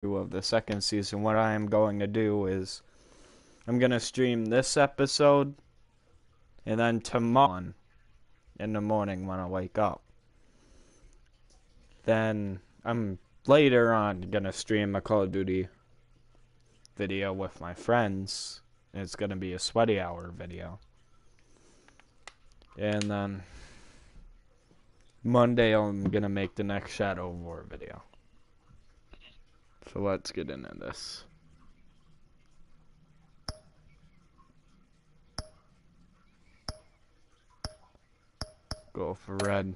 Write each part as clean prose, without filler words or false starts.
of the second season, what I am going to do is I'm going to stream this episode, and then tomorrow in the morning when I wake up. Then I'm later on going to stream a Call of Duty video with my friends. It's going to be a sweaty hour video. And then Monday I'm going to make the next Shadow War video. So let's get into this. Go for red.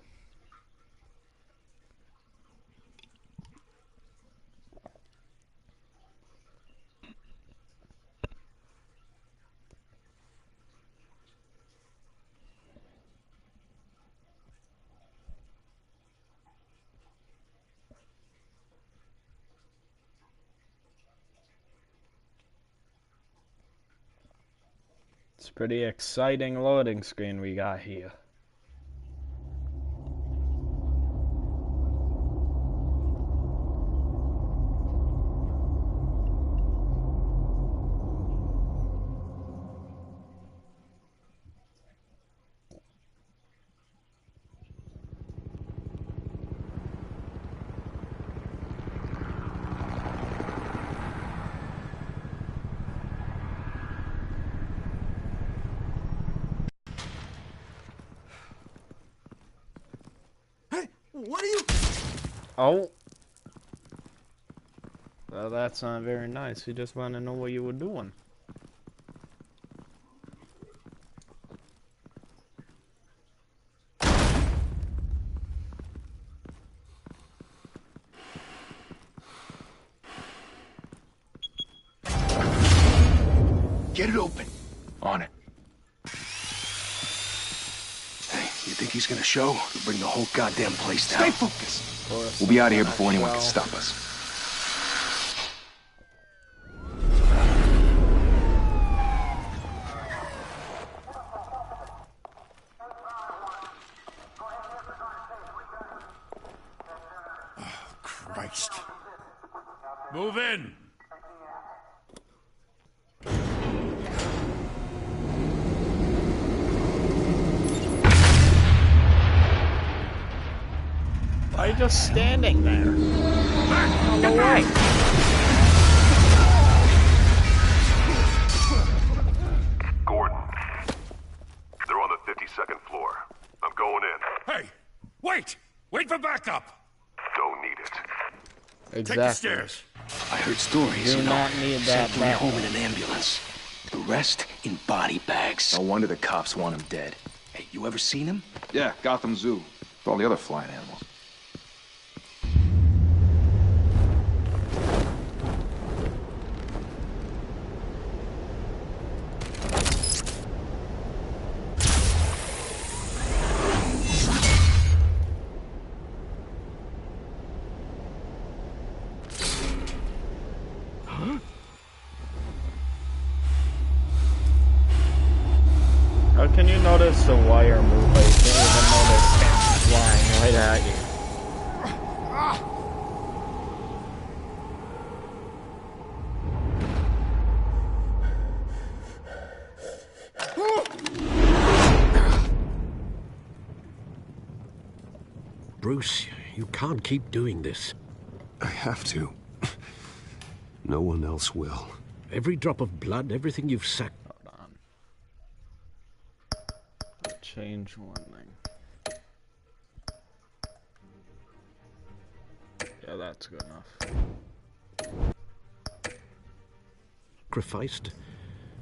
It's a pretty exciting loading screen we got here. What are you? Oh. Well, that's not very nice. We just want to know what you were doing. Get it open. On it. You think he's gonna show? We'll bring the whole goddamn place down. Stay focused. We'll be out of here before anyone can stop us. Oh, Christ. Move in. Why are you just standing there? On the way. Gordon, they're on the 52nd floor. I'm going in. Hey, wait! Wait for backup! Don't need it. Exactly. Take the stairs. I heard stories. Do not need that Sent me back. home in an ambulance. The rest in body bags. No wonder the cops want him dead. Hey, you ever seen him? Yeah, Gotham Zoo. With all the other flying animals. How can you notice the wire move, but you can't even notice him flying right at you? Bruce, you can't keep doing this. I have to. No one else will. Every drop of blood, everything you've sacrificed. Hold on. Change one thing. Yeah, that's good enough.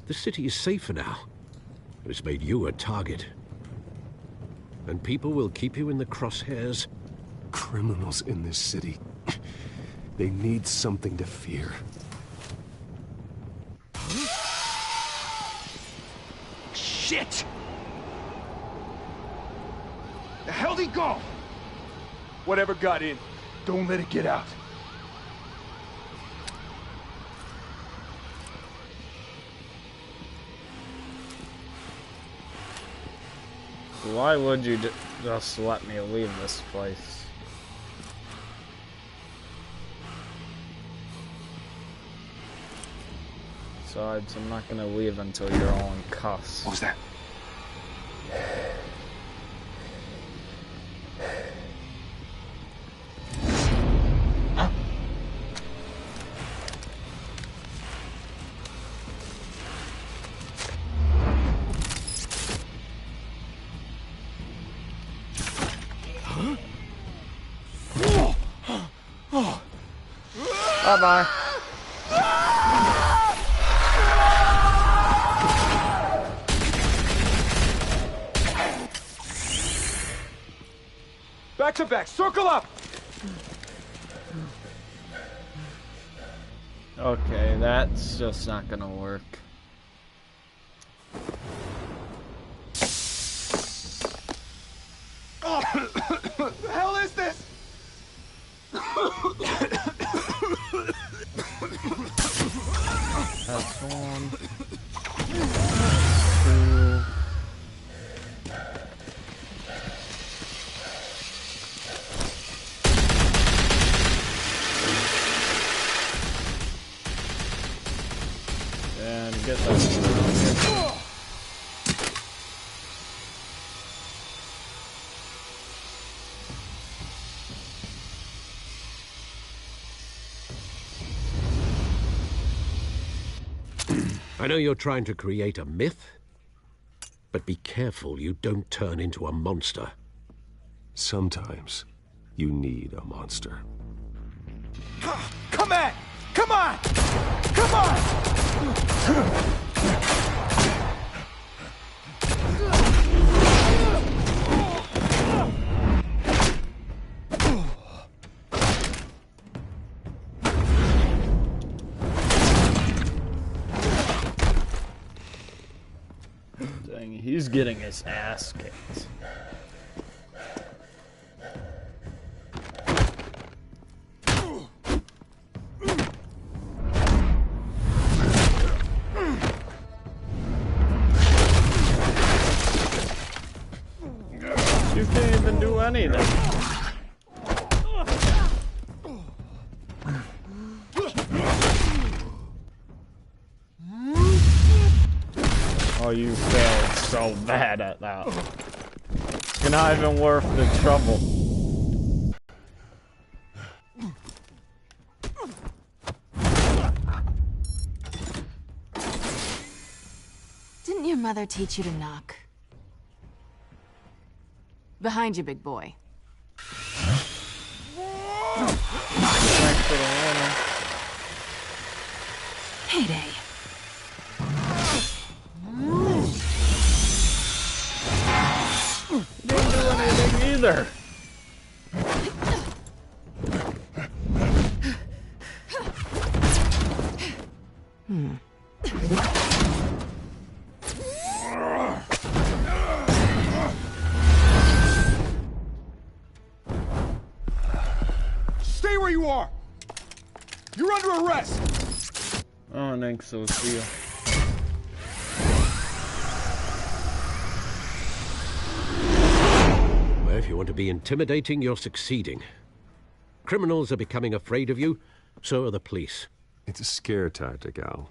The city is safer now. But it's made you a target. And people will keep you in the crosshairs. Criminals in this city. They need something to fear. Shit! The hell'd he go? Whatever got in, don't let it get out. Why would you just let me leave this place? Besides, I'm not gonna leave until you're all in cuffs. What was that? Bye-bye. Back to back, circle up! Okay, that's just not gonna work. What the hell is this? That's one. Two. And get that. I know you're trying to create a myth, but be careful you don't turn into a monster. Sometimes you need a monster. Come on! Come on! Come on! Dang, he's getting his ass kicked. You can't even do anything. Oh, you failed so bad at that. You're not even worth the trouble. Didn't your mother teach you to knock? Behind you, big boy. Thanks for the warning. Heyday. Didn't do anything either. Stay where you are! You're under arrest! I don't think so, see ya. Well, if you want to be intimidating, you're succeeding. Criminals are becoming afraid of you, so are the police. It's a scare tactic, Al.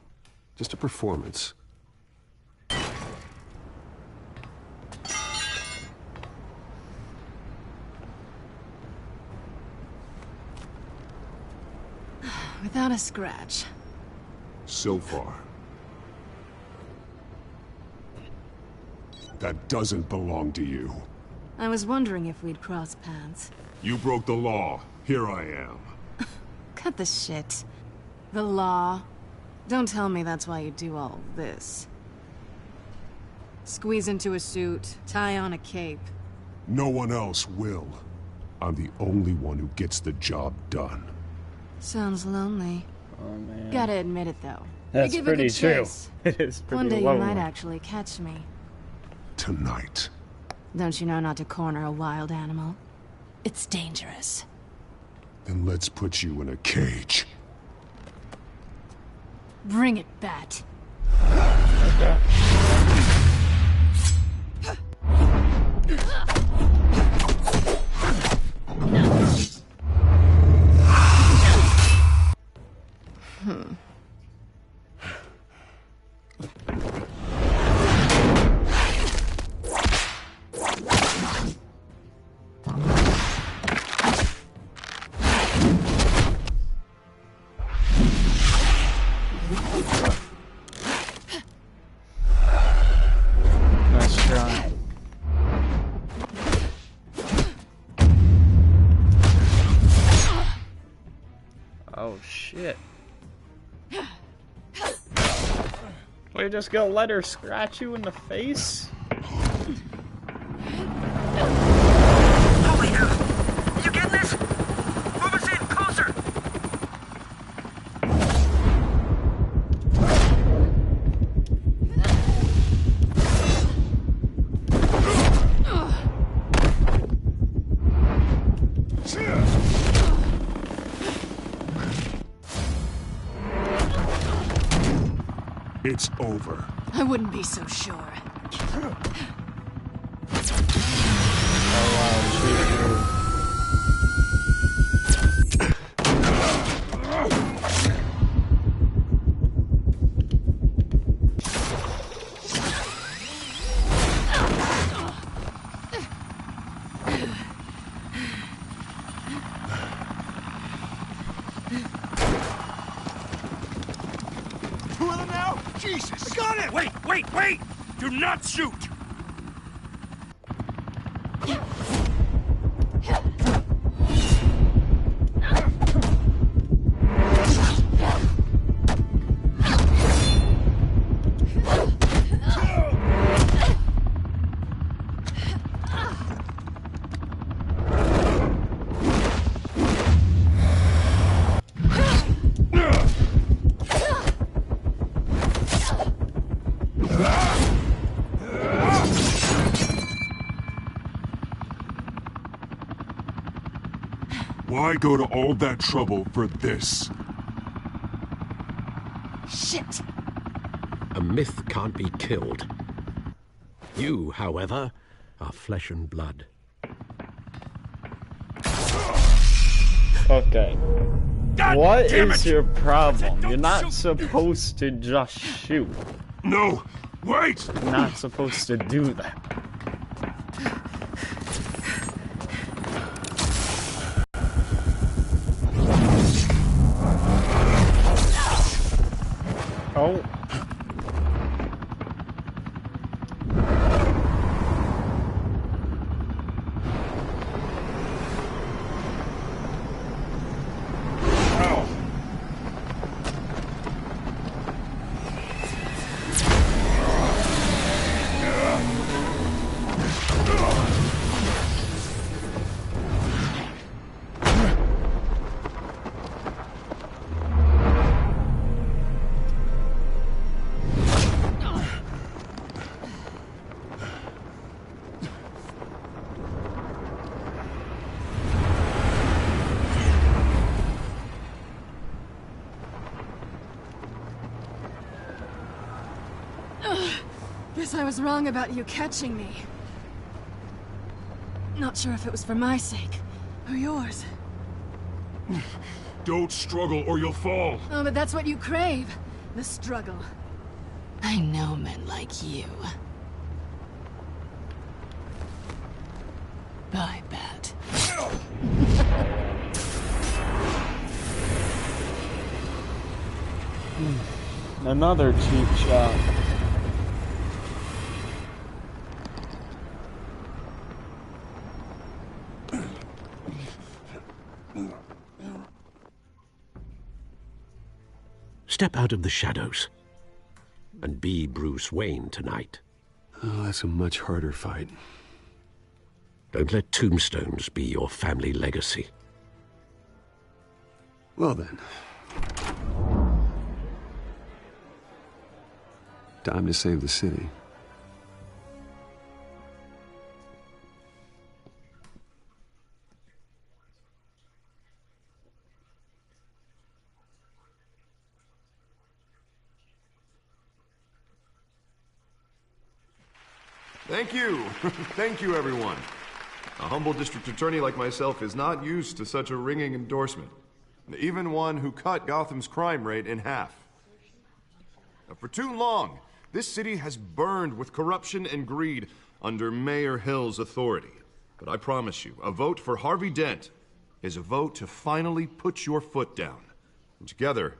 Just a performance. Without a scratch. So far. That doesn't belong to you. I was wondering if we'd cross paths. You broke the law. Here I am. Cut the shit. The law. Don't tell me that's why you do all this. Squeeze into a suit, tie on a cape. No one else will. I'm the only one who gets the job done. Sounds lonely. Oh man. Gotta admit it though. That's You give pretty a good true. chase. It is pretty One day lonely. you might actually catch me. Tonight. Don't you know not to corner a wild animal? It's dangerous. Then let's put you in a cage. Bring it, Bat. We're just gonna let her scratch you in the face? Holy hell! You getting this? Move us in, closer! It's over. I wouldn't be so sure. Two of them now? Jesus! I got him! Wait! Do not shoot! Why go to all that trouble for this? Shit! A myth can't be killed. You, however, are flesh and blood. Okay. God What damn is it! your problem? Don't You're not shoot. supposed to just shoot. No! Wait! You're not supposed to do that. Oh. Guess I was wrong about you catching me. Not sure if it was for my sake, or yours. Don't struggle or you'll fall. Oh, but that's what you crave. The struggle. I know men like you. I bet. Another cheap shot. Step out of the shadows and be Bruce Wayne tonight. Oh, that's a much harder fight. Don't let tombstones be your family legacy. Well then. Time to save the city. Thank you. Thank you, everyone. A humble district attorney like myself is not used to such a ringing endorsement. Even one who cut Gotham's crime rate in half. For too long, this city has burned with corruption and greed under Mayor Hill's authority. But I promise you, a vote for Harvey Dent is a vote to finally put your foot down. And together,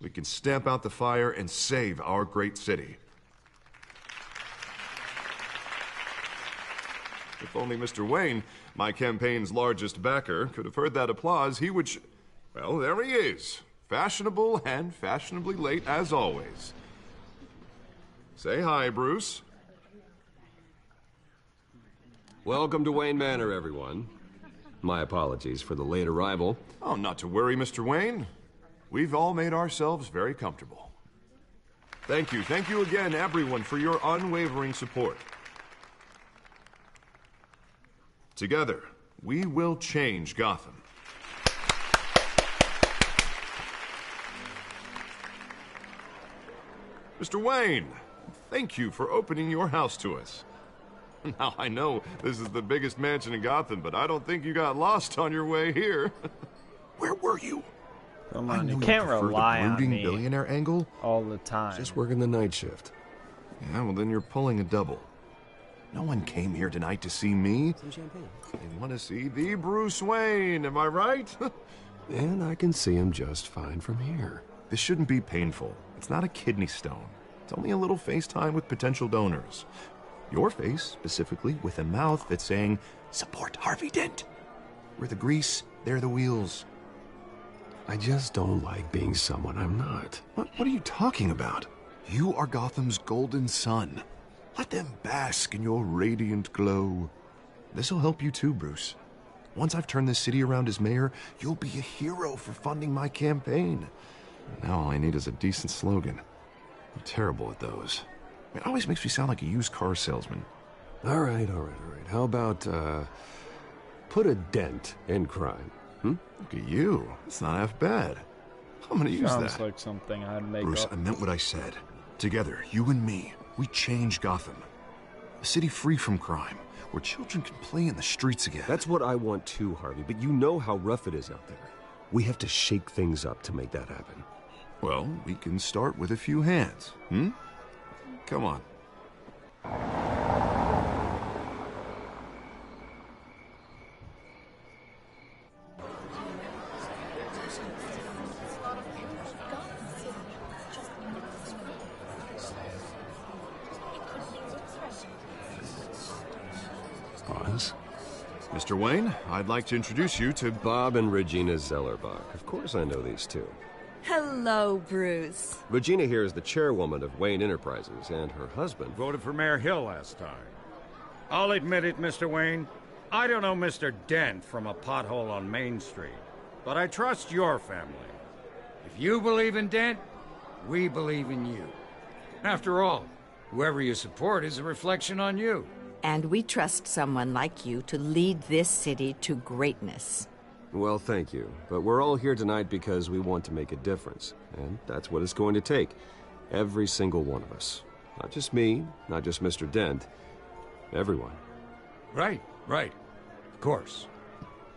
we can stamp out the fire and save our great city. If only Mr. Wayne, my campaign's largest backer, could have heard that applause, he would well, there he is, Fashionable and fashionably late as always. Say hi, Bruce. Welcome to Wayne Manor, everyone. My apologies for the late arrival. Oh, not to worry, Mr. Wayne. We've all made ourselves very comfortable. Thank you again, everyone, for your unwavering support. Together, we will change Gotham. Mr. Wayne, thank you for opening your house to us. Now, I know this is the biggest mansion in Gotham, but I don't think you got lost on your way here. Where were you? Come on, you can't rely on me billionaire angle all the time. Just working the night shift. Yeah, well, then you're pulling a double. No one came here tonight to see me. Some champagne. They want to see the Bruce Wayne, am I right? And I can see him just fine from here. This shouldn't be painful. It's not a kidney stone. It's only a little FaceTime with potential donors. Your face, specifically, with a mouth that's saying, support Harvey Dent. We're the grease, they're the wheels. I just don't like being someone I'm not. What are you talking about? You are Gotham's golden sun. Let them bask in your radiant glow. This'll help you too, Bruce. Once I've turned this city around as mayor, you'll be a hero for funding my campaign. Now all I need is a decent slogan. I'm terrible at those. It always makes me sound like a used car salesman. All right. How about, put a dent in crime? Look at you. It's not half bad. I'm gonna use that. Sounds like something I'd make Bruce, up. I meant what I said. Together, you and me, we change Gotham. A city free from crime, where children can play in the streets again. That's what I want too, Harvey, but you know how rough it is out there. We have to shake things up to make that happen. Well, we can start with a few hands, Come on. Pause. Mr. Wayne, I'd like to introduce you to Bob and Regina Zellerbach. Of course I know these two. Hello, Bruce. Regina here is the chairwoman of Wayne Enterprises, and her husband... Voted for Mayor Hill last time. I'll admit it, Mr. Wayne. I don't know Mr. Dent from a pothole on Main Street, but I trust your family. If you believe in Dent, we believe in you. After all, whoever you support is a reflection on you. And we trust someone like you to lead this city to greatness. Well, thank you. But we're all here tonight because we want to make a difference. And that's what it's going to take. Every single one of us. Not just me, not just Mr. Dent. Everyone. Right. Of course.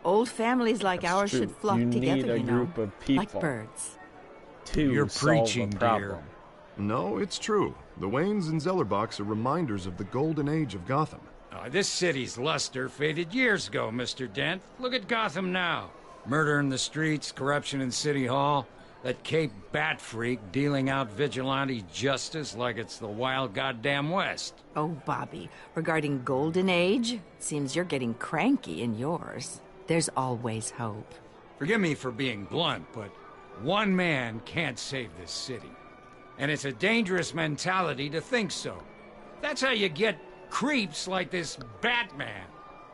Old families like That's ours true. should flock You together, need a you know, group of people like birds. You're solve preaching, the problem. dear. No, it's true. The Waynes and Zellerbachs are reminders of the golden age of Gotham. This city's luster faded years ago, Mr. Dent. Look at Gotham now. Murder in the streets, corruption in City Hall, that Cape Bat freak dealing out vigilante justice like it's the wild goddamn West. Oh, Bobby, regarding Golden Age, seems you're getting cranky in yours. There's always hope. Forgive me for being blunt, but one man can't save this city. And it's a dangerous mentality to think so. That's how you get creeps like this Batman.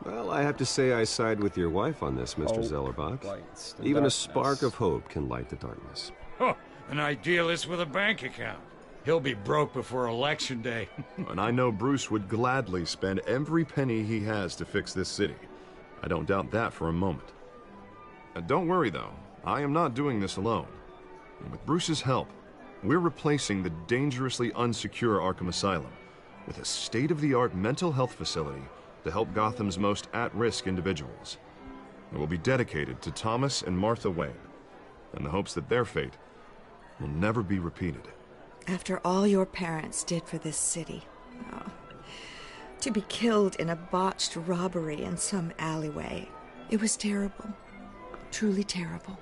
Well, I have to say I side with your wife on this, Mr. Zellerbach. Even a spark of hope can light the darkness. Oh, an idealist with a bank account. He'll be broke before Election Day. And I know Bruce would gladly spend every penny he has to fix this city. I don't doubt that for a moment. Don't worry, though. I am not doing this alone. And with Bruce's help, we're replacing the dangerously unsecure Arkham Asylum with a state-of-the-art mental health facility to help Gotham's most at-risk individuals. It will be dedicated to Thomas and Martha Wayne, in the hopes that their fate will never be repeated. After all your parents did for this city, to be killed in a botched robbery in some alleyway, it was terrible. Truly terrible.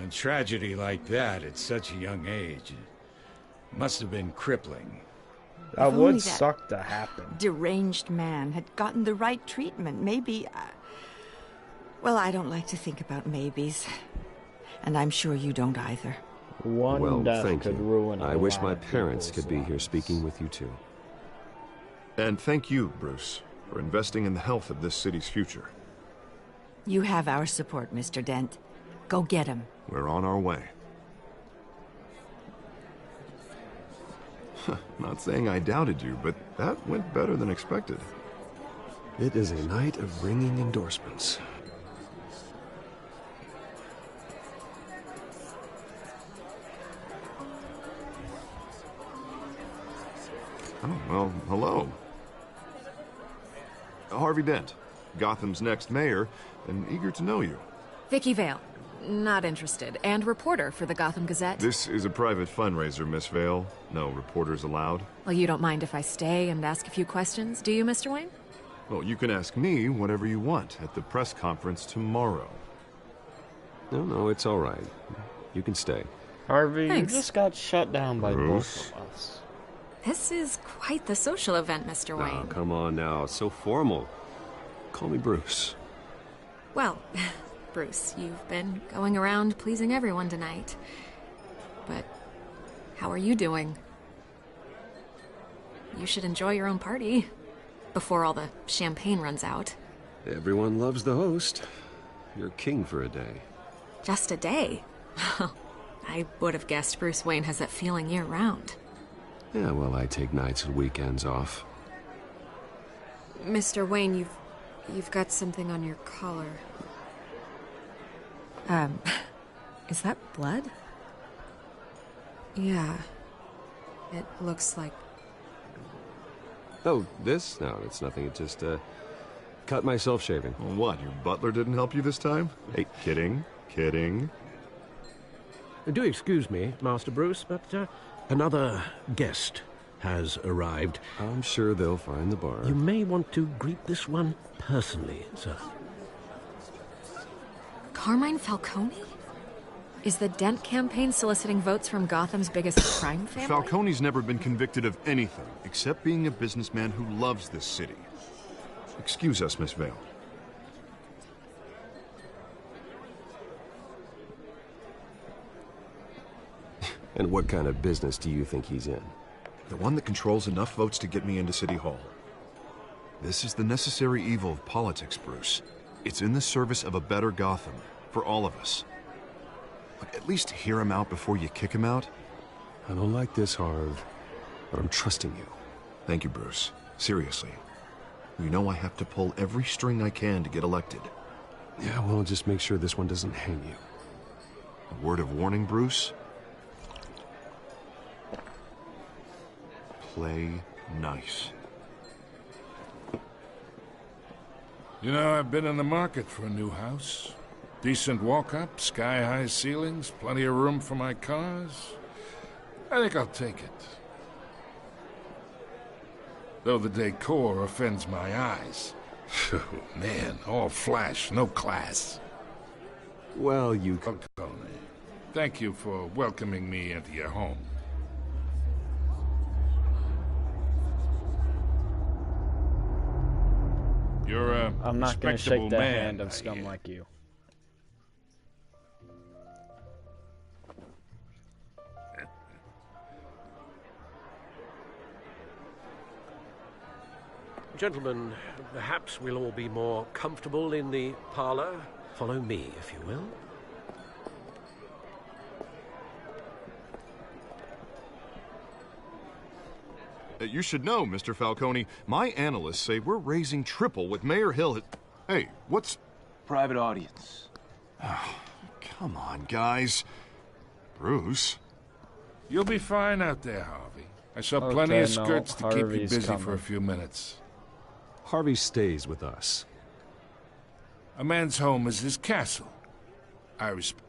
A tragedy like that at such a young age must have been crippling. That would suck to happen. Deranged man had gotten the right treatment. Maybe... well, I don't like to think about maybes. And I'm sure you don't either. One Well, death thank could you. ruin I a wish lot my of parents people's could be here lives. speaking with you too. And thank you, Bruce, for investing in the health of this city's future. You have our support, Mr. Dent. Go get him. We're on our way. Not saying I doubted you, but that went better than expected. It is a night of ringing endorsements. Oh, well, hello. Harvey Dent, Gotham's next mayor, and eager to know you. Vicky Vale. Not interested. And reporter for the Gotham Gazette. This is a private fundraiser, Miss Vale. No reporters allowed. Well, you don't mind if I stay and ask a few questions, do you, Mr. Wayne? Well, you can ask me whatever you want at the press conference tomorrow. No, it's all right. You can stay. Harvey, Thanks. you just got shut down by Bruce. both of us. This is quite the social event, Mr. Oh, Wayne. come on now. So formal. Call me Bruce. Well, Bruce, you've been going around pleasing everyone tonight. But how are you doing? You should enjoy your own party before all the champagne runs out. Everyone loves the host. You're king for a day. Just a day? I would have guessed Bruce Wayne has that feeling year-round. Yeah, well, I take nights and weekends off. Mr. Wayne, you've got something on your collar. Is that blood? Yeah. It looks like... Oh, this? No, it's nothing. It just, cut myself shaving. What, your butler didn't help you this time? Hey, kidding. Do excuse me, Master Bruce, but another guest has arrived. I'm sure they'll find the bar. You may want to greet this one personally, sir. Carmine Falcone? Is the Dent campaign soliciting votes from Gotham's biggest crime family? Falcone's never been convicted of anything except being a businessman who loves this city. Excuse us, Miss Vale. And what kind of business do you think he's in? The one that controls enough votes to get me into City Hall. This is the necessary evil of politics, Bruce. It's in the service of a better Gotham, for all of us. Look, at least hear him out before you kick him out. I don't like this, Harv, but I'm trusting you. Thank you, Bruce. Seriously. You know I have to pull every string I can to get elected. Yeah, well, just make sure this one doesn't hang you. A word of warning, Bruce? Play nice. You know, I've been in the market for a new house. Decent walk-up, sky-high ceilings, plenty of room for my cars. I think I'll take it. Though the decor offends my eyes. Oh, man, all flash, no class. Well, you... Falcone, thank you for welcoming me into your home. You're a I'm not going to shake respectable the man, hand of I scum hear. like you. Gentlemen, perhaps we'll all be more comfortable in the parlor. Follow me, if you will. You should know, Mr. Falcone, my analysts say we're raising triple with Mayor Hill. Hey, what's... Private audience. Come on, guys. Bruce? You'll be fine out there, Harvey. I saw Okay, plenty of no, skirts to keep you Harvey's busy for coming. a few minutes. Harvey stays with us. A man's home is his castle. I respect.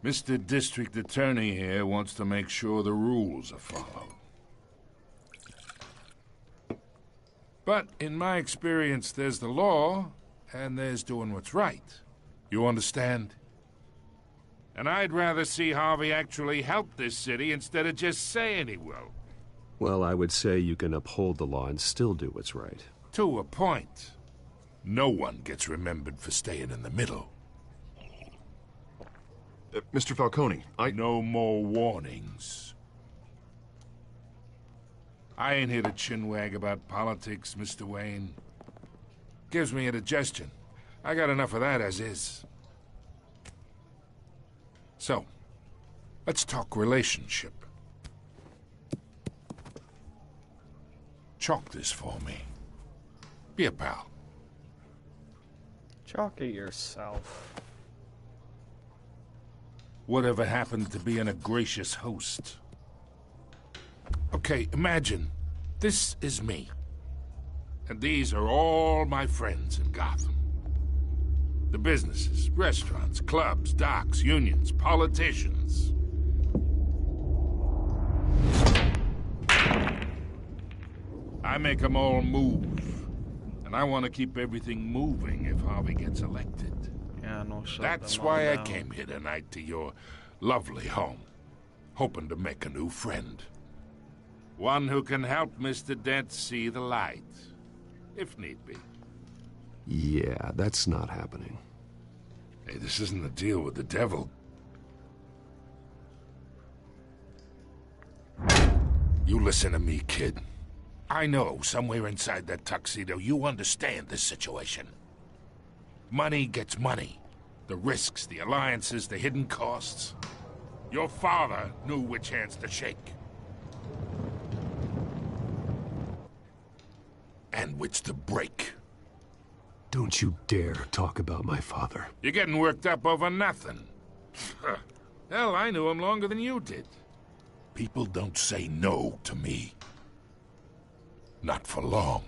Mr. District Attorney here wants to make sure the rules are followed. But in my experience, there's the law, and there's doing what's right. You understand? And I'd rather see Harvey actually help this city instead of just saying he will. Well, I would say you can uphold the law and still do what's right. To a point. No one gets remembered for staying in the middle. Mr. Falcone, No more warnings. I ain't here to chinwag about politics, Mr. Wayne. Gives me indigestion. I got enough of that as is. So, let's talk relationship. Chalk this for me. Be a pal. Chalk it yourself. Whatever happened to being a gracious host? Okay, imagine this is me. And these are all my friends in Gotham. The businesses, restaurants, clubs, docks, unions, politicians. I make them all move. And I want to keep everything moving if Harvey gets elected. Yeah, no shut That's them all why I down. came here tonight to your lovely home, hoping to make a new friend. One who can help Mr. Dent see the light, if need be. Yeah, that's not happening. Hey, this isn't a deal with the devil. You listen to me, kid. I know somewhere inside that tuxedo you understand this situation. Money gets money. The risks, the alliances, the hidden costs. Your father knew which hands to shake. And which to break. Don't you dare talk about my father. You're getting worked up over nothing. Hell, I knew him longer than you did. People don't say no to me. Not for long.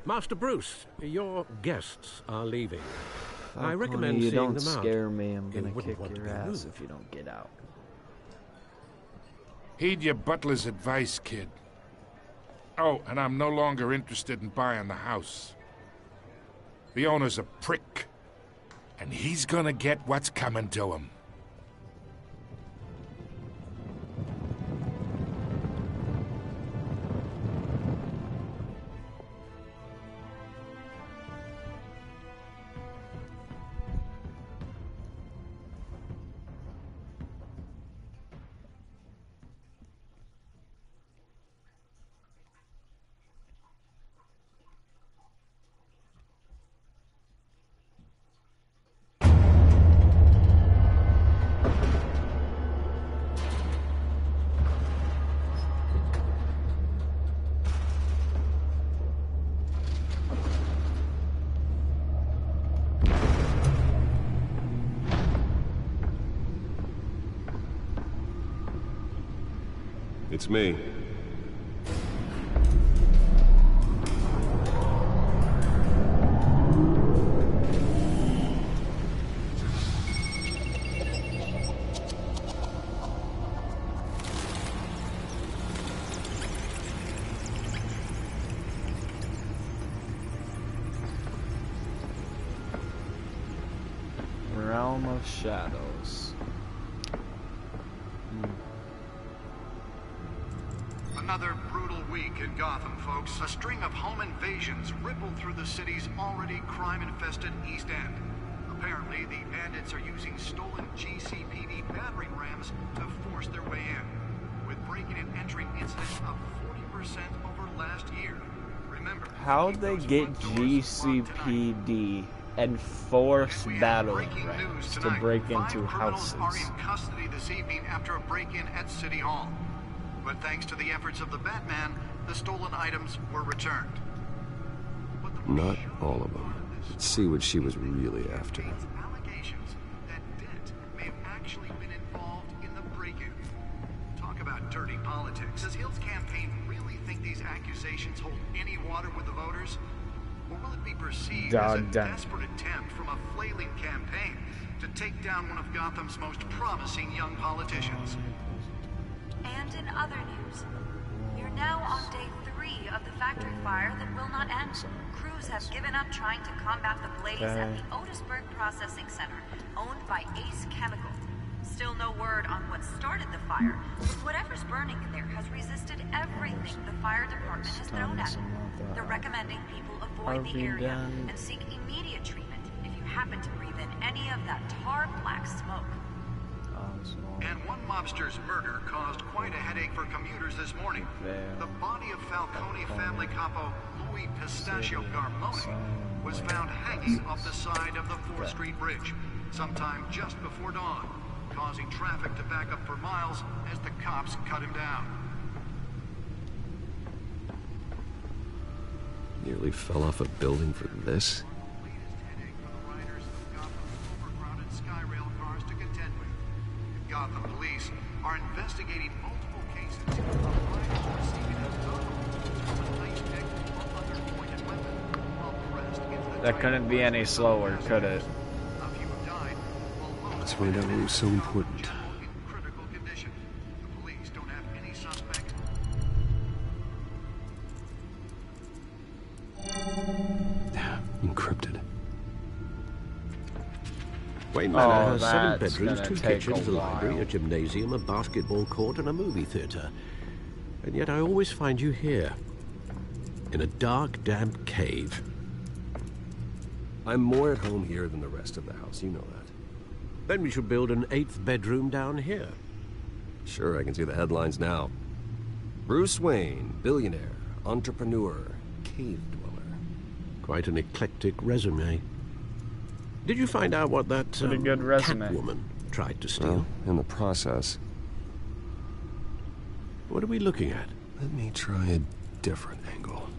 Master Bruce, your guests are leaving. I Falcone, recommend you seeing don't them out. scare me. I'm You gonna wouldn't kick want to your be ass rude. if you don't get out. Heed your butler's advice, kid. Oh, and I'm no longer interested in buying the house. The owner's a prick, and he's gonna get what's coming to him. It's me. Realm of Shadows. Another brutal week in Gotham, folks. A string of home invasions rippled through the city's already crime-infested East End. Apparently, the bandits are using stolen GCPD battering rams to force their way in, with breaking and entering incidents of 40% over last year. Remember, How'd they get GCPD and force battering rams to break into houses? Criminals are in custody this evening after a break-in at City Hall. But thanks to the efforts of the Batman, the stolen items were returned. Not all of them. Let's see what she was really after. Allegations that Dent may have actually been involved in the break-in. Talk about dirty politics. Does Hill's campaign really think these accusations hold any water with the voters? Or will it be perceived as a desperate attempt from a flailing campaign to take down one of Gotham's most promising young politicians? And in other news, you're now on day 3 of the factory fire that will not end. Crews have given up trying to combat the blaze at the Otisburg Processing Center, owned by Ace Chemical. Still no word on what started the fire, but whatever's burning in there has resisted everything the fire department has thrown at it. They're recommending people avoid the area and seek immediate treatment if you happen to breathe in any of that tar black smoke. And one mobster's murder caused quite a headache for commuters this morning. The body of Falcone family capo Louis Pistachio Garmoni was found hanging off the side of the 4th Street Bridge sometime just before dawn, causing traffic to back up for miles as the cops cut him down. Nearly fell off a building for this? Gotham police are investigating multiple cases of riders receiving a gun from a ice pick or other pointed weapon while pressed into the That couldn't be any slower, could it? A few have died, while Let's find out what was so important. in critical condition. The police don't have any suspect. Encrypted. Wayne Manor has 7 that's bedrooms, gonna 2 take kitchens, a a library, while. a gymnasium, a basketball court, and a movie theatre. And yet I always find you here, in a dark, damp cave. I'm more at home here than the rest of the house, you know that. Then we should build an 8th bedroom down here. Sure, I can see the headlines now. Bruce Wayne, billionaire, entrepreneur, cave dweller. Quite an eclectic resume. Did you find out what that Pretty good resume. Catwoman tried to steal? Well, in the process. What are we looking at? Let me try a different angle.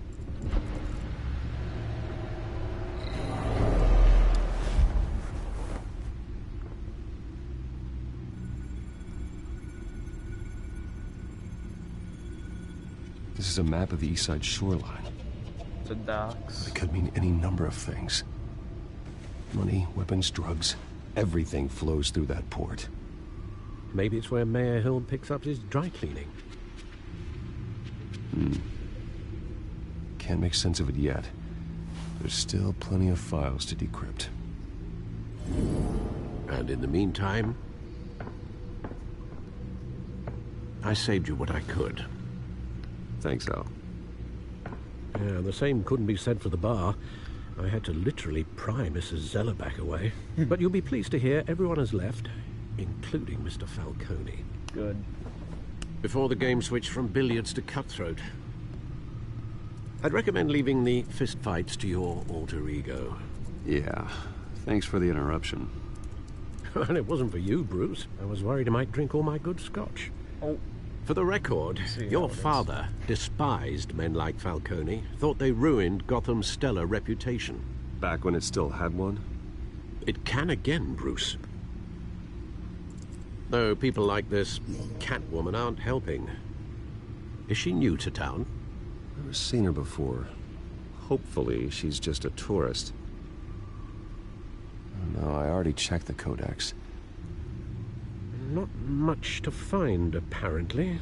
This is a map of the East Side shoreline. The docks. It could mean any number of things. Money, weapons, drugs. Everything flows through that port. Maybe it's where Mayor Hill picks up his dry cleaning. Can't make sense of it yet. There's still plenty of files to decrypt. And in the meantime, I saved you what I could. Thanks, Al. Yeah, the same couldn't be said for the bar. I had to literally pry Mrs. Zeller back away. But you'll be pleased to hear everyone has left, including Mr. Falcone. Good. Before the game switched from billiards to cutthroat. I'd recommend leaving the fistfights to your alter ego. Yeah, thanks for the interruption. And it wasn't for you, Bruce. I was worried I might drink all my good scotch. Oh. For the record, your father despised men like Falcone, thought they ruined Gotham's stellar reputation. Back when it still had one? It can again, Bruce. Though people like this Catwoman aren't helping. Is she new to town? Never seen her before. Hopefully, she's just a tourist. No, I already checked the codex. Not much to find, apparently.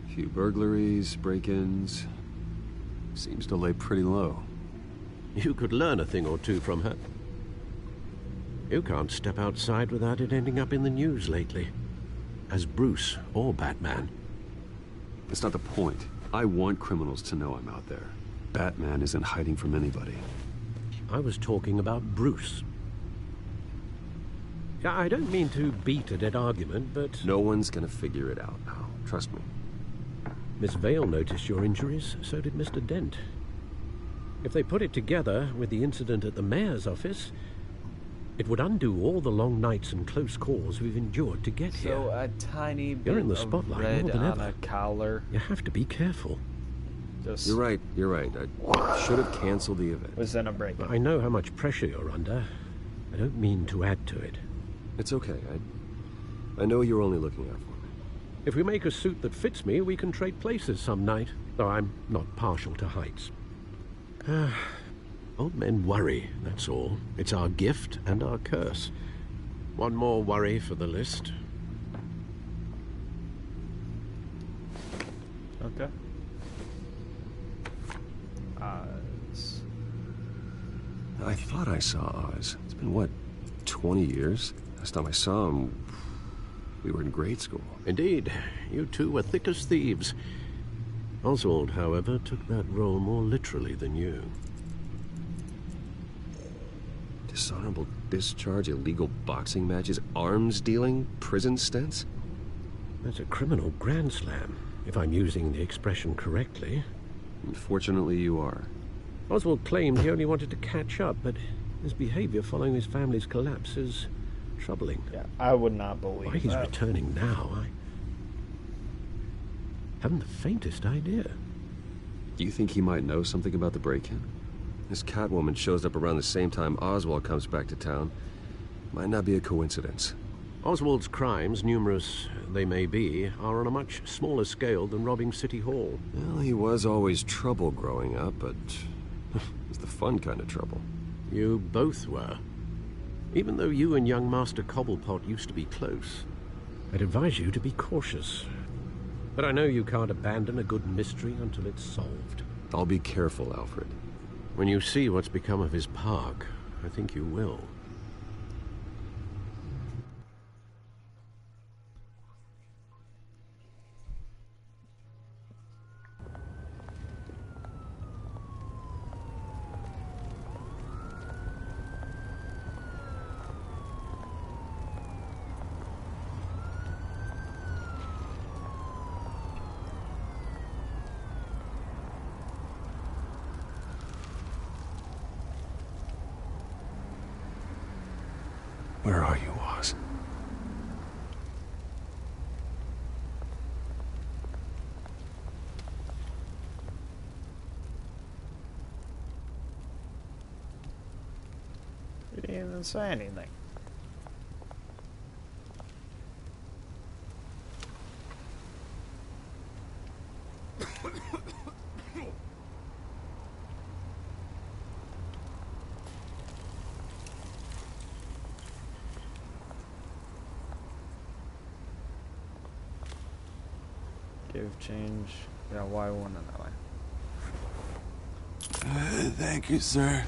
A few burglaries, break-ins. Seems to lay pretty low. You could learn a thing or two from her. You can't step outside without it ending up in the news lately. As Bruce or Batman. That's not the point. I want criminals to know I'm out there. Batman isn't hiding from anybody. I was talking about Bruce. I don't mean to beat a dead argument, but... No one's gonna figure it out now. Trust me. Miss Vale noticed your injuries, so did Mr. Dent. If they put it together with the incident at the mayor's office, it would undo all the long nights and close calls we've endured to get here. So a tiny bit You're in the of spotlight red more than on ever. a collar. You have to be careful. Just You're right. I should have canceled the event. was in a break. I know how much pressure you're under. I don't mean to add to it. It's okay. I know you're only looking out for me. If we make a suit that fits me, we can trade places some night. Though I'm not partial to heights. Old men worry, that's all. It's our gift and our curse. One more worry for the list. Okay. I thought I saw Oz. It's been, what, 20 years? Last time I saw him... We were in grade school. Indeed, you two were thick as thieves. Oswald, however, took that role more literally than you. Dishonorable discharge, illegal boxing matches, arms dealing, prison stints? That's a criminal grand slam, if I'm using the expression correctly. Unfortunately, you are. Oswald claimed he only wanted to catch up, but his behavior following his family's collapse is troubling. Yeah, I would not believe why he's that. returning now, I haven't the faintest idea. Do you think he might know something about the break-in? This Catwoman shows up around the same time Oswald comes back to town. Might not be a coincidence. Oswald's crimes, numerous they may be, are on a much smaller scale than robbing City Hall. Well, he was always trouble growing up, but it was the fun kind of trouble. You both were. Even though you and young Master Cobblepot used to be close, I'd advise you to be cautious. But I know you can't abandon a good mystery until it's solved. I'll be careful, Alfred. When you see what's become of his park, I think you will. Where are you, Oz? You didn't even say anything. Give change. Yeah, why one another? Thank you, sir.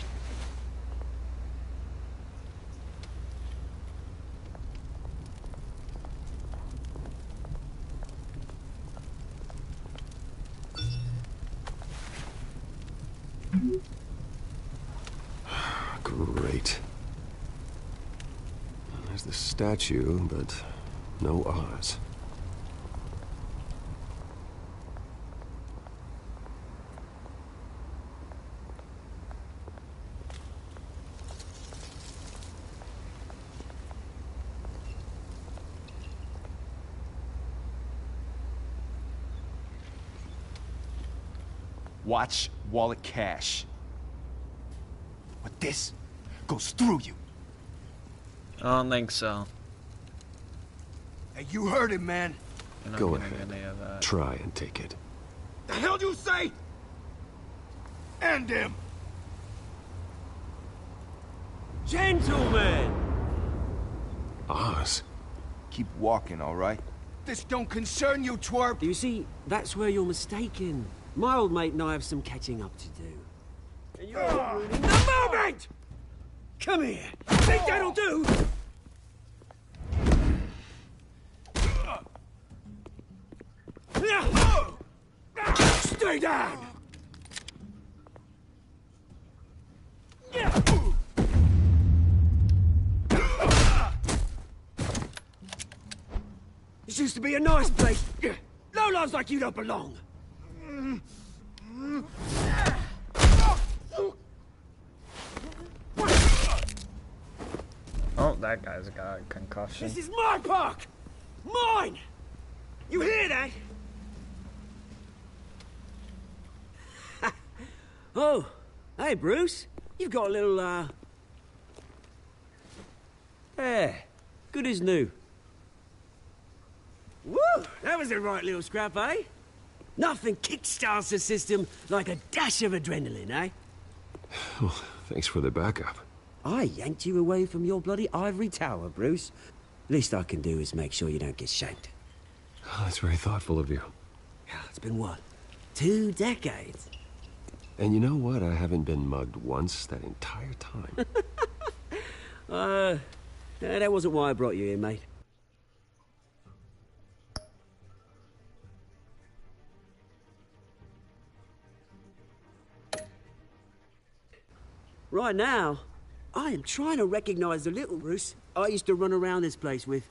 Great. There's the statue, but no Oz. Watch wallet cash. But this goes through you. I don't think so. Hey, you heard him, man. You're not Go gonna ahead. get any of that. Try and take it. The hell do you say? End him. Gentlemen! Oz? Keep walking, all right? This don't concern you, twerp. You see, that's where you're mistaken. My old mate and I have some catching up to do. And you're ruining the moment! Come here. Think that'll do? Stay down! This used to be a nice place. Lowlifes like you don't belong. Oh, that guy's got a concussion. This is my park! Mine! You hear that? Oh, hey, Bruce. You've got a little, Yeah, good as new. Woo! That was a right little scrap, eh? Nothing kickstarts the system like a dash of adrenaline, eh? Well, thanks for the backup. I yanked you away from your bloody ivory tower, Bruce. Least I can do is make sure you don't get shanked. Oh, that's very thoughtful of you. Yeah, it's been what? 2 decades? And you know what? I haven't been mugged once that entire time. That wasn't why I brought you here, mate. Right now, I am trying to recognize the little Bruce I used to run around this place with.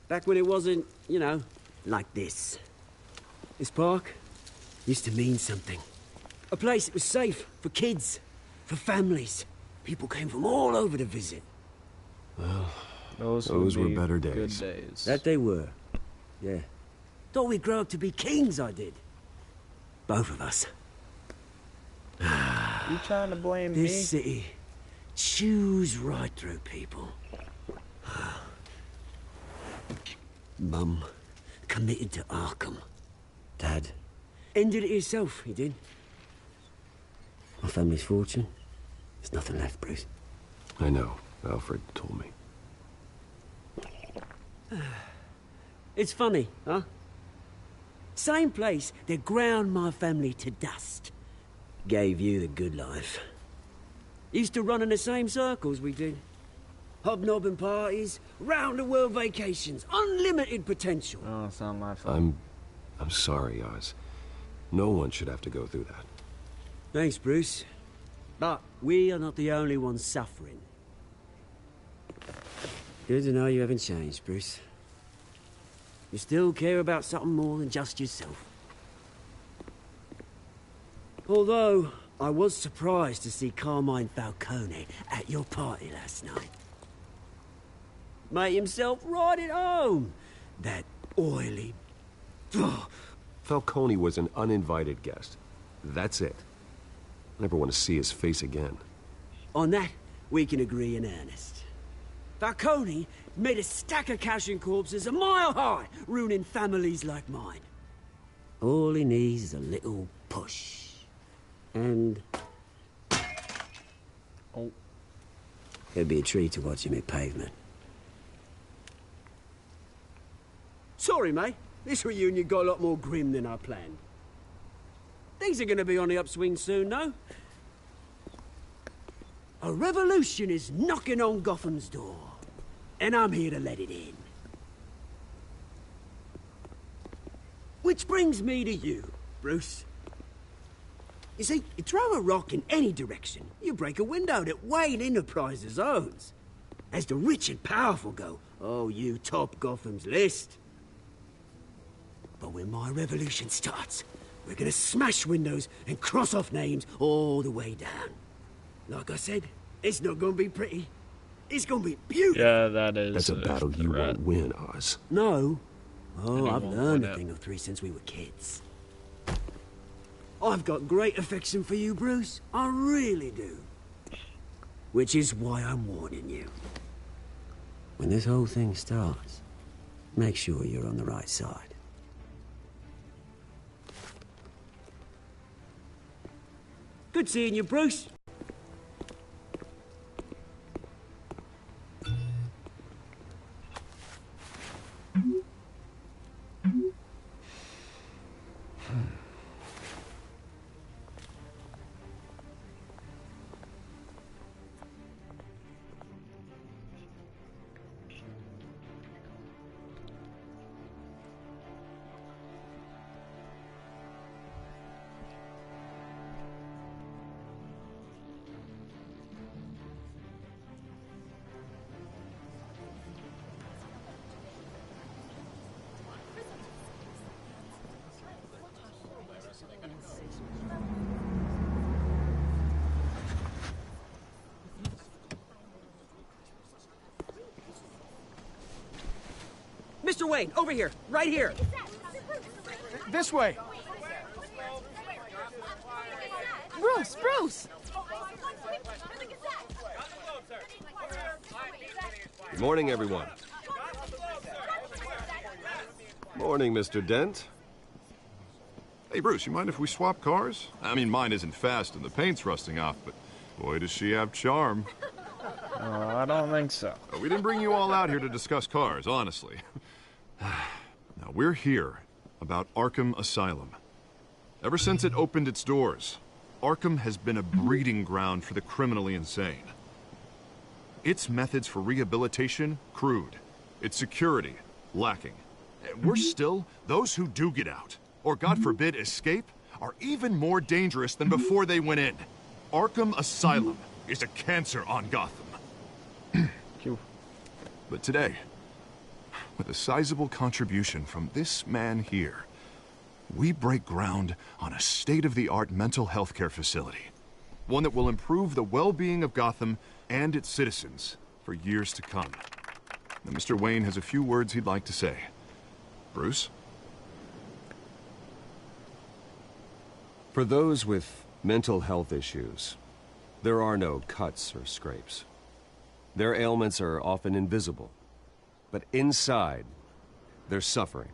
Back when it wasn't, you know, like this. This park used to mean something. A place that was safe for kids, for families. People came from all over to visit. Well, those were better days. Good days. That they were. Yeah. Thought we'd grow up to be kings, I did. Both of us. You trying to blame me? This city chews right through people. Mum committed to Arkham. Dad ended it himself, he did. My family's fortune. There's nothing left, Bruce. I know. Alfred told me. It's funny, huh? Same place that ground my family to dust. Gave you the good life. Used to run in the same circles we did. Hobnobbing parties, round-the-world vacations, unlimited potential. Oh, it's not my fault. I'm sorry, Oz. No one should have to go through that. Thanks, Bruce. But we are not the only ones suffering. Good to know you haven't changed, Bruce. You still care about something more than just yourself. Although, I was surprised to see Carmine Falcone at your party last night. Made himself right at home. That oily... Falcone was an uninvited guest. That's it. I never want to see his face again. On that, we can agree in earnest. Falcone made a stack of cash and corpses a mile high, ruining families like mine. All he needs is a little push. And... oh. It'd be a treat to watch him hit pavement. Sorry, mate. This reunion got a lot more grim than I planned. Things are gonna be on the upswing soon, no? A revolution is knocking on Gotham's door. And I'm here to let it in. Which brings me to you, Bruce. You see, you throw a rock in any direction, you break a window that Wayne Enterprises owns. As the rich and powerful go, oh, you top Gotham's list. But when my revolution starts, we're gonna smash windows and cross off names all the way down. Like I said, it's not gonna be pretty. It's gonna be beautiful. Yeah, that is. That's a battle you won't win, Oz. No. Oh, I've learned a it. thing or three since we were kids. I've got great affection for you, Bruce. I really do. Which is why I'm warning you. When this whole thing starts, make sure you're on the right side. Good seeing you, Bruce. Mr. Wayne, over here, right here. This way. Bruce, Bruce! Good morning, everyone. Morning, Mr. Dent. Hey, Bruce, you mind if we swap cars? I mean, mine isn't fast and the paint's rusting off, but boy, does she have charm. I don't think so. We didn't bring you all out here to discuss cars, honestly. Now, we're here about Arkham Asylum. Ever since it opened its doors, Arkham has been a breeding ground for the criminally insane. Its methods for rehabilitation, crude. Its security, lacking. Worse still, those who do get out, or God forbid, escape, are even more dangerous than before they went in. Arkham Asylum is a cancer on Gotham. But today, with a sizable contribution from this man here, we break ground on a state-of-the-art mental health care facility. One that will improve the well-being of Gotham and its citizens for years to come. Now, Mr. Wayne has a few words he'd like to say. Bruce? For those with mental health issues, there are no cuts or scrapes. Their ailments are often invisible, but inside, they're suffering.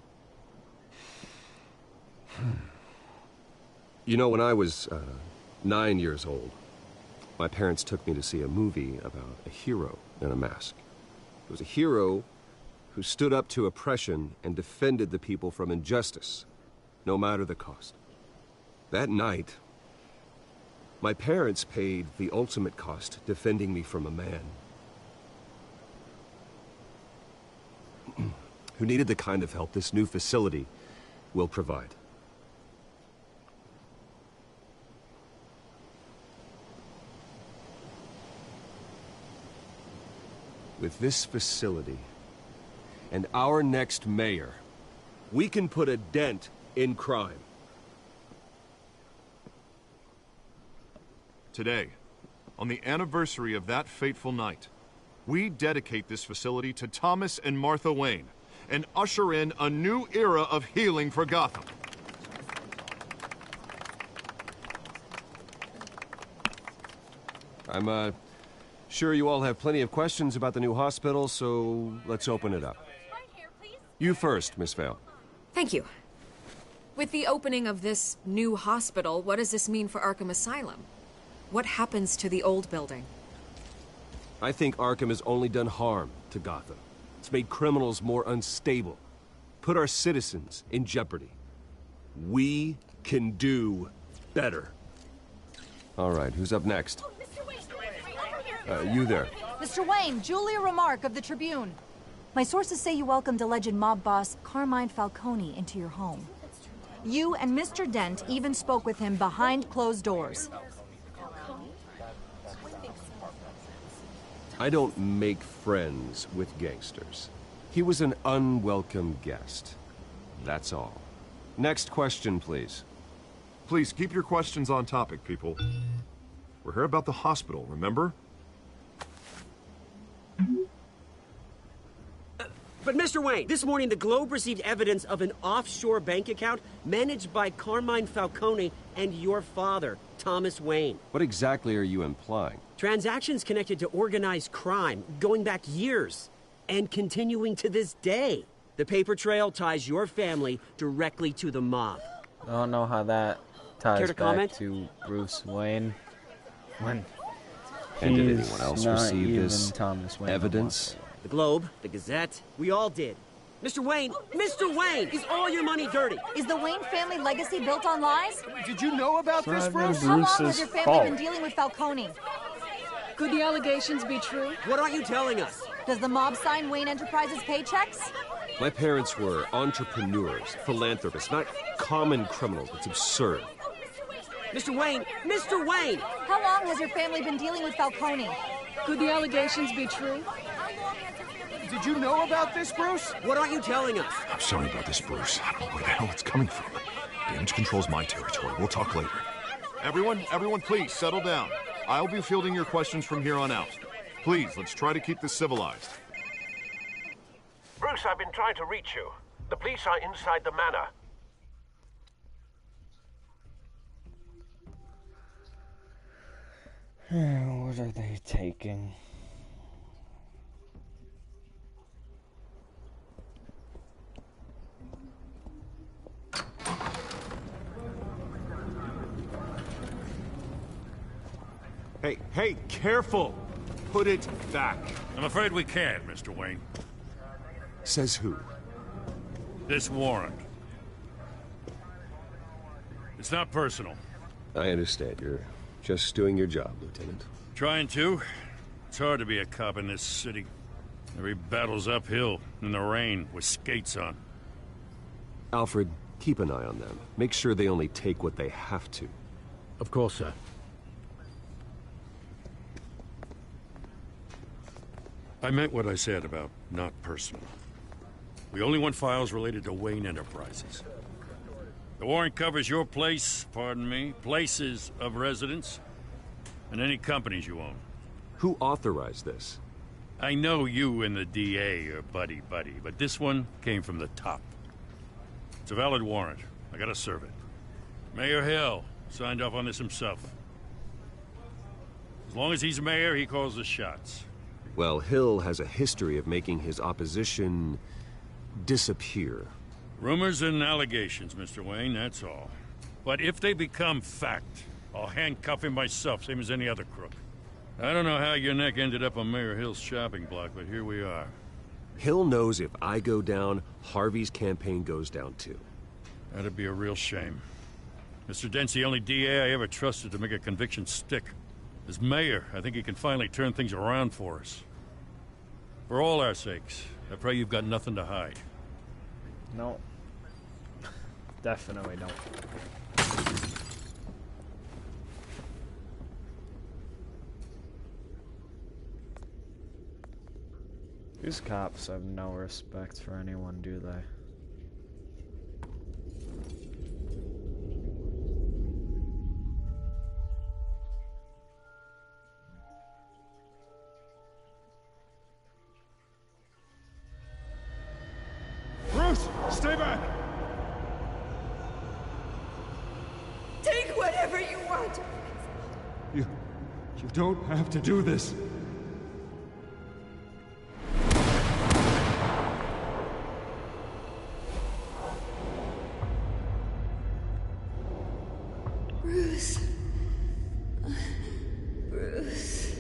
You know, when I was 9 years old, my parents took me to see a movie about a hero in a mask. It was a hero who stood up to oppression and defended the people from injustice, no matter the cost. That night, my parents paid the ultimate cost defending me from a man who needed the kind of help this new facility will provide. With this facility and our next mayor, we can put a dent in crime. Today, on the anniversary of that fateful night, we dedicate this facility to Thomas and Martha Wayne and usher in a new era of healing for Gotham. I'm sure you all have plenty of questions about the new hospital, so let's open it up. You first, Miss Vale. Thank you. With the opening of this new hospital, what does this mean for Arkham Asylum? What happens to the old building? I think Arkham has only done harm to Gotham. It's made criminals more unstable, put our citizens in jeopardy. We can do better. All right, who's up next? You there. Mr. Wayne, Julia Remark of the Tribune. My sources say you welcomed alleged mob boss Carmine Falcone into your home. You and Mr. Dent even spoke with him behind closed doors. I don't make friends with gangsters. He was an unwelcome guest. That's all. Next question, please. Please, keep your questions on topic, people. We're here about the hospital, remember? But Mr. Wayne, this morning the Globe received evidence of an offshore bank account managed by Carmine Falcone and your father, Thomas Wayne. What exactly are you implying? Transactions connected to organized crime, going back years, and continuing to this day. The paper trail ties your family directly to the mob. I don't know how that ties back comment? to Bruce Wayne. When And did anyone else not receive even this Thomas Wayne evidence? The Globe, the Gazette, we all did. Mr. Wayne, is all your money dirty? Is the Wayne family legacy built on lies? Did you know about this, Bruce? How long has your family been dealing with Falcone? Could the allegations be true? What aren't you telling us? Does the mob sign Wayne Enterprises paychecks? My parents were entrepreneurs, philanthropists, not common criminals. It's absurd. Mr. Wayne! How long has your family been dealing with Falcone? Could the allegations be true? Did you know about this, Bruce? What aren't you telling us? I'm sorry about this, Bruce. I don't know where the hell it's coming from. Damage control's my territory. We'll talk later. Everyone, please, settle down. I'll be fielding your questions from here on out. Please, let's try to keep this civilized. Bruce, I've been trying to reach you. The police are inside the manor. What are they taking? Hey, careful! Put it back. I'm afraid we can't, Mr. Wayne. Says who? This warrant. It's not personal. I understand. You're just doing your job, Lieutenant. Trying to. It's hard to be a cop in this city. Every battle's uphill, in the rain, with skates on. Alfred, keep an eye on them. Make sure they only take what they have to. Of course, sir. I meant what I said about not personal. We only want files related to Wayne Enterprises. The warrant covers your place, pardon me, places of residence, and any companies you own. Who authorized this? I know you and the DA are buddy-buddy, but this one came from the top. It's a valid warrant. I gotta serve it. Mayor Hill signed off on this himself. As long as he's mayor, he calls the shots. Well, Hill has a history of making his opposition disappear. Rumors and allegations, Mr. Wayne, that's all. But if they become fact, I'll handcuff him myself, same as any other crook. I don't know how your neck ended up on Mayor Hill's shopping block, but here we are. Hill knows if I go down, Harvey's campaign goes down too. That'd be a real shame. Mr. Dent's the only DA I ever trusted to make a conviction stick. As mayor, I think he can finally turn things around for us. For all our sakes, I pray you've got nothing to hide. No. Definitely don't. These cops have no respect for anyone, do they? Bruce, stay back! Take whatever you want! You don't have to do this. Bruce. Bruce.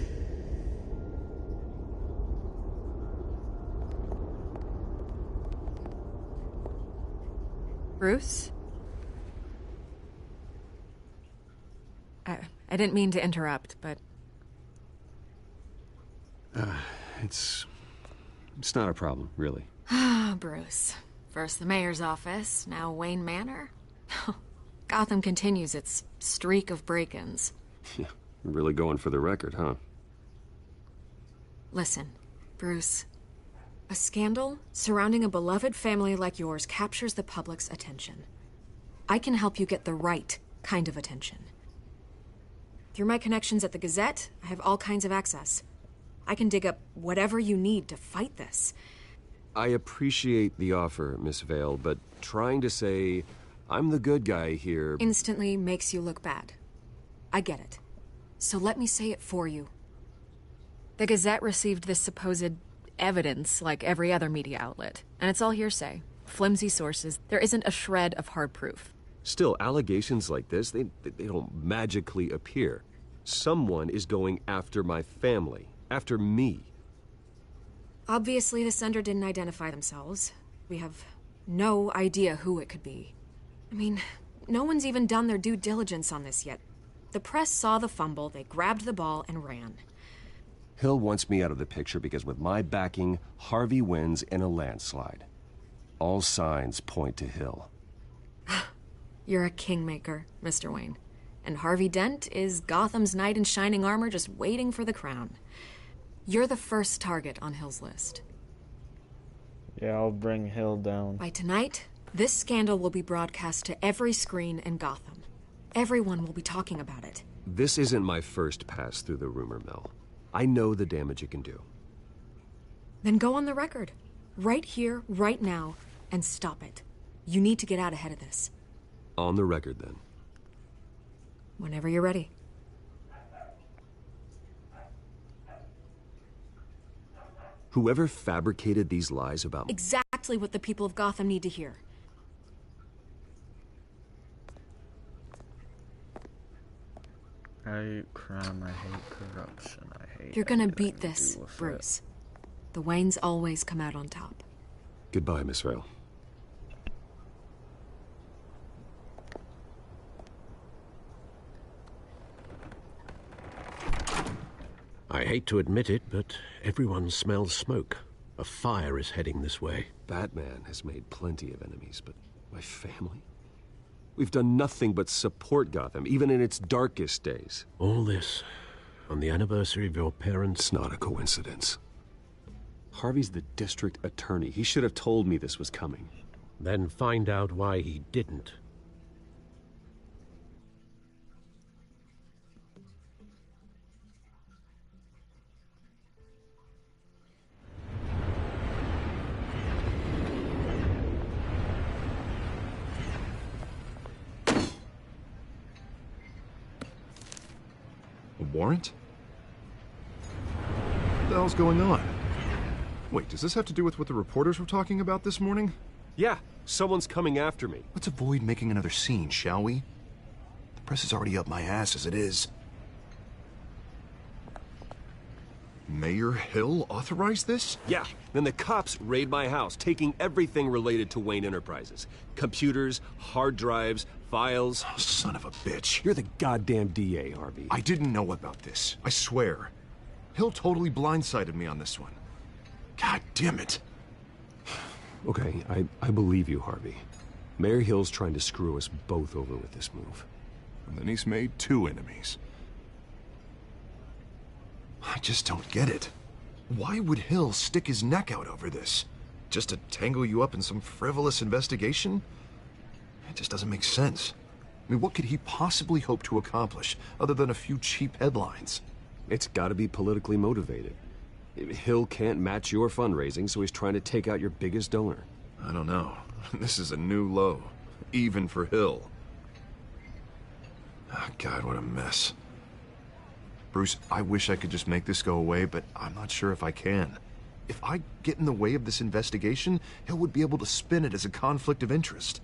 Bruce? I didn't mean to interrupt, but... It's not a problem, really. Ah, Bruce. First the mayor's office, now Wayne Manor. Gotham continues its streak of break-ins. Yeah, you're really going for the record, huh? Listen, Bruce. A scandal surrounding a beloved family like yours captures the public's attention. I can help you get the right kind of attention. Through my connections at the Gazette, I have all kinds of access. I can dig up whatever you need to fight this. I appreciate the offer, Miss Vale, but trying to say I'm the good guy here instantly makes you look bad. I get it. So let me say it for you. The Gazette received this supposed evidence like every other media outlet, and it's all hearsay. Flimsy sources. There isn't a shred of hard proof. Still, allegations like this, they don't magically appear. Someone is going after my family, after me. Obviously, the sender didn't identify themselves. We have no idea who it could be. I mean, no one's even done their due diligence on this yet. The press saw the fumble, they grabbed the ball and ran. Hill wants me out of the picture because with my backing, Harvey wins in a landslide. All signs point to Hill. You're a kingmaker, Mr. Wayne. And Harvey Dent is Gotham's knight in shining armor just waiting for the crown. You're the first target on Hill's list. Yeah, I'll bring Hill down. By tonight, this scandal will be broadcast to every screen in Gotham. Everyone will be talking about it. This isn't my first pass through the rumor mill. I know the damage it can do. Then go on the record. Right here, right now, and stop it. You need to get out ahead of this. On the record, then. Whenever you're ready. Whoever fabricated these lies about me... Exactly what the people of Gotham need to hear. I hate crime, I hate corruption, I hate... You're gonna beat this, Bruce. The Waynes always come out on top. Goodbye, Miss Vale. I hate to admit it, but everyone smells smoke. A fire is heading this way. Batman has made plenty of enemies, but my family? We've done nothing but support Gotham, even in its darkest days. All this on the anniversary of your parents'... It's not a coincidence. Harvey's the district attorney. He should have told me this was coming. Then find out why he didn't. A warrant? What the hell's going on? Wait, does this have to do with what the reporters were talking about this morning? Yeah, someone's coming after me. Let's avoid making another scene, shall we? The press is already up my ass as it is. Mayor Hill authorized this? Yeah, then the cops raid my house, taking everything related to Wayne Enterprises. Computers, hard drives, files. Oh, son of a bitch. You're the goddamn DA, Harvey. I didn't know about this. I swear. Hill totally blindsided me on this one. God damn it. Okay, I believe you, Harvey. Mayor Hill's trying to screw us both over with this move. And then he's made 2 enemies. I just don't get it. Why would Hill stick his neck out over this? Just to tangle you up in some frivolous investigation? It just doesn't make sense. I mean, what could he possibly hope to accomplish other than a few cheap headlines? It's gotta be politically motivated. Hill can't match your fundraising, so he's trying to take out your biggest donor. I don't know. This is a new low, even for Hill. Oh, God, what a mess. Bruce, I wish I could just make this go away, but I'm not sure if I can. If I get in the way of this investigation, Hill would be able to spin it as a conflict of interest.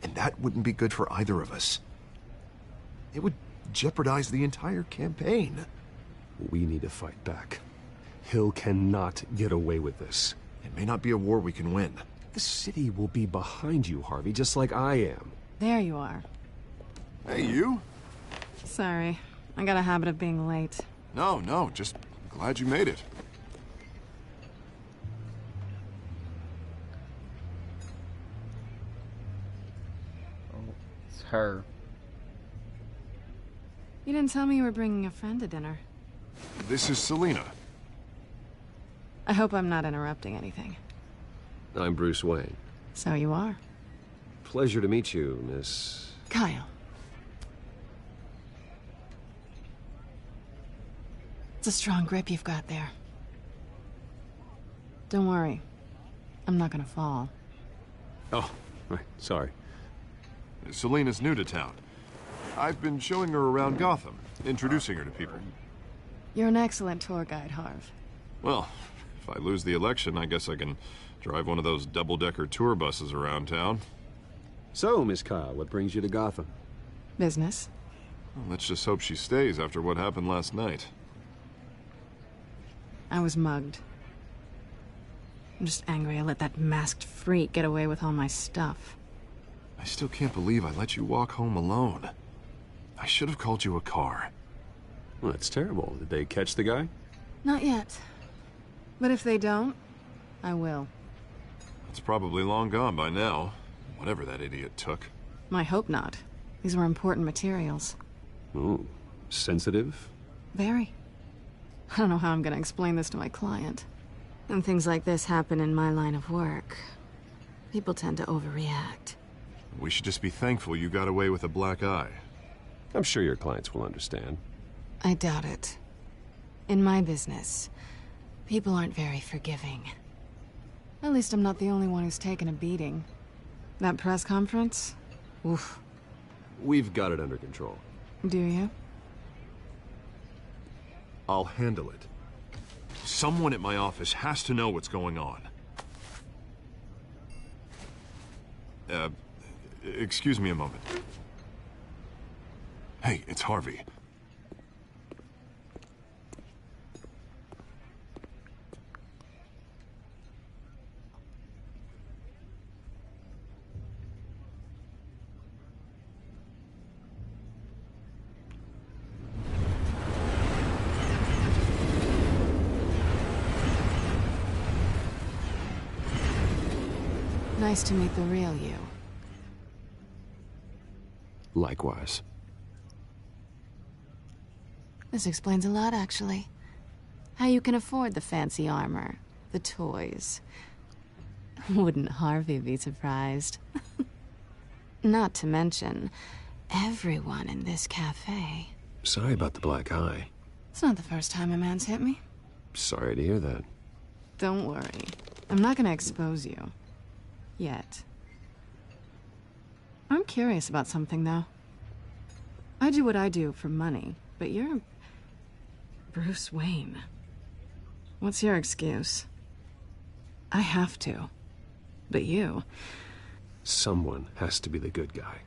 And that wouldn't be good for either of us. It would jeopardize the entire campaign. We need to fight back. Hill cannot get away with this. It may not be a war we can win. The city will be behind you, Harvey, just like I am. There you are. Hey, you? Sorry. I got a habit of being late. No, just glad you made it. Oh, it's her. You didn't tell me you were bringing a friend to dinner. This is Selina. I hope I'm not interrupting anything. I'm Bruce Wayne. So you are. Pleasure to meet you, Miss... Kyle. It's a strong grip you've got there. Don't worry. I'm not gonna fall. Oh, right, sorry. Selina's new to town. I've been showing her around Gotham, introducing her to people. You're an excellent tour guide, Harv. Well, if I lose the election, I guess I can drive one of those double-decker tour buses around town. So, Miss Kyle, what brings you to Gotham? Business. Well, let's just hope she stays after what happened last night. I was mugged. I'm just angry I let that masked freak get away with all my stuff. I still can't believe I let you walk home alone. I should have called you a car. Well, that's terrible. Did they catch the guy? Not yet. But if they don't, I will. It's probably long gone by now, whatever that idiot took. I hope not. These were important materials. Ooh, sensitive? Very. I don't know how I'm gonna explain this to my client. When things like this happen in my line of work, people tend to overreact. We should just be thankful you got away with a black eye. I'm sure your clients will understand. I doubt it. In my business, people aren't very forgiving. At least I'm not the only one who's taken a beating. That press conference? Oof. We've got it under control. Do you? I'll handle it. Someone at my office has to know what's going on. Excuse me a moment. Hey, it's Harvey. Nice to meet the real you. Likewise. This explains a lot, actually. How you can afford the fancy armor, the toys. Wouldn't Harvey be surprised? Not to mention, everyone in this cafe. Sorry about the black eye. It's not the first time a man's hit me. Sorry to hear that. Don't worry. I'm not gonna expose you. Yet. I'm curious about something, though. I do what I do for money, but you're... Bruce Wayne. What's your excuse? I have to. But you... Someone has to be the good guy.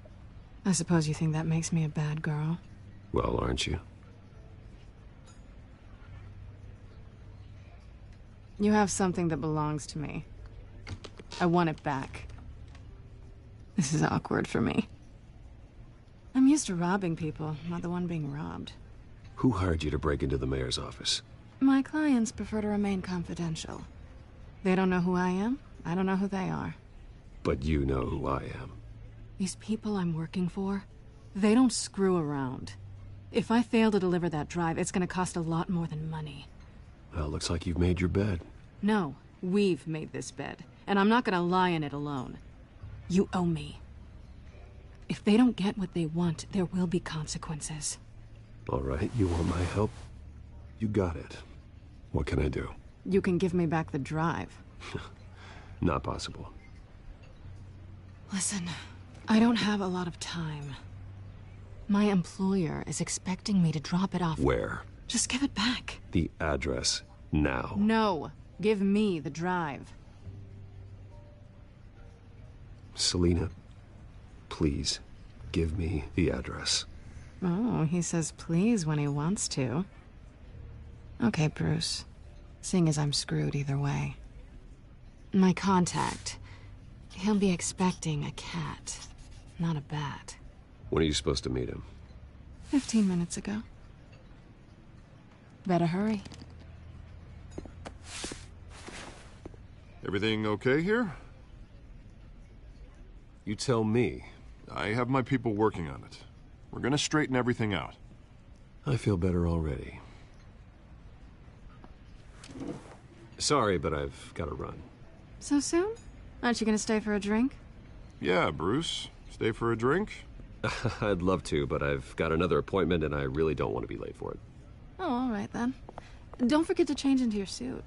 I suppose you think that makes me a bad girl? Well, aren't you? You have something that belongs to me. I want it back. This is awkward for me. I'm used to robbing people, not the one being robbed. Who hired you to break into the mayor's office? My clients prefer to remain confidential. They don't know who I am. I don't know who they are. But you know who I am. These people I'm working for, they don't screw around. If I fail to deliver that drive, it's gonna cost a lot more than money. Well, looks like you've made your bed. No, we've made this bed, and I'm not gonna lie in it alone. You owe me. If they don't get what they want, there will be consequences. All right, you want my help? You got it. What can I do? You can give me back the drive. Not possible. Listen, I don't have a lot of time. My employer is expecting me to drop it off. Where? Just give it back. The address, now. No, give me the drive. Selina, please, give me the address. Oh, he says please when he wants to. Okay, Bruce. Seeing as I'm screwed either way. My contact. He'll be expecting a cat, not a bat. When are you supposed to meet him? 15 minutes ago. Better hurry. Everything okay here? You tell me. I have my people working on it. We're gonna straighten everything out. I feel better already. Sorry, but I've got to run. So soon? Aren't you gonna stay for a drink? Yeah, Bruce. Stay for a drink? I'd love to, but I've got another appointment and I really don't want to be late for it. Oh, all right then. Don't forget to change into your suit.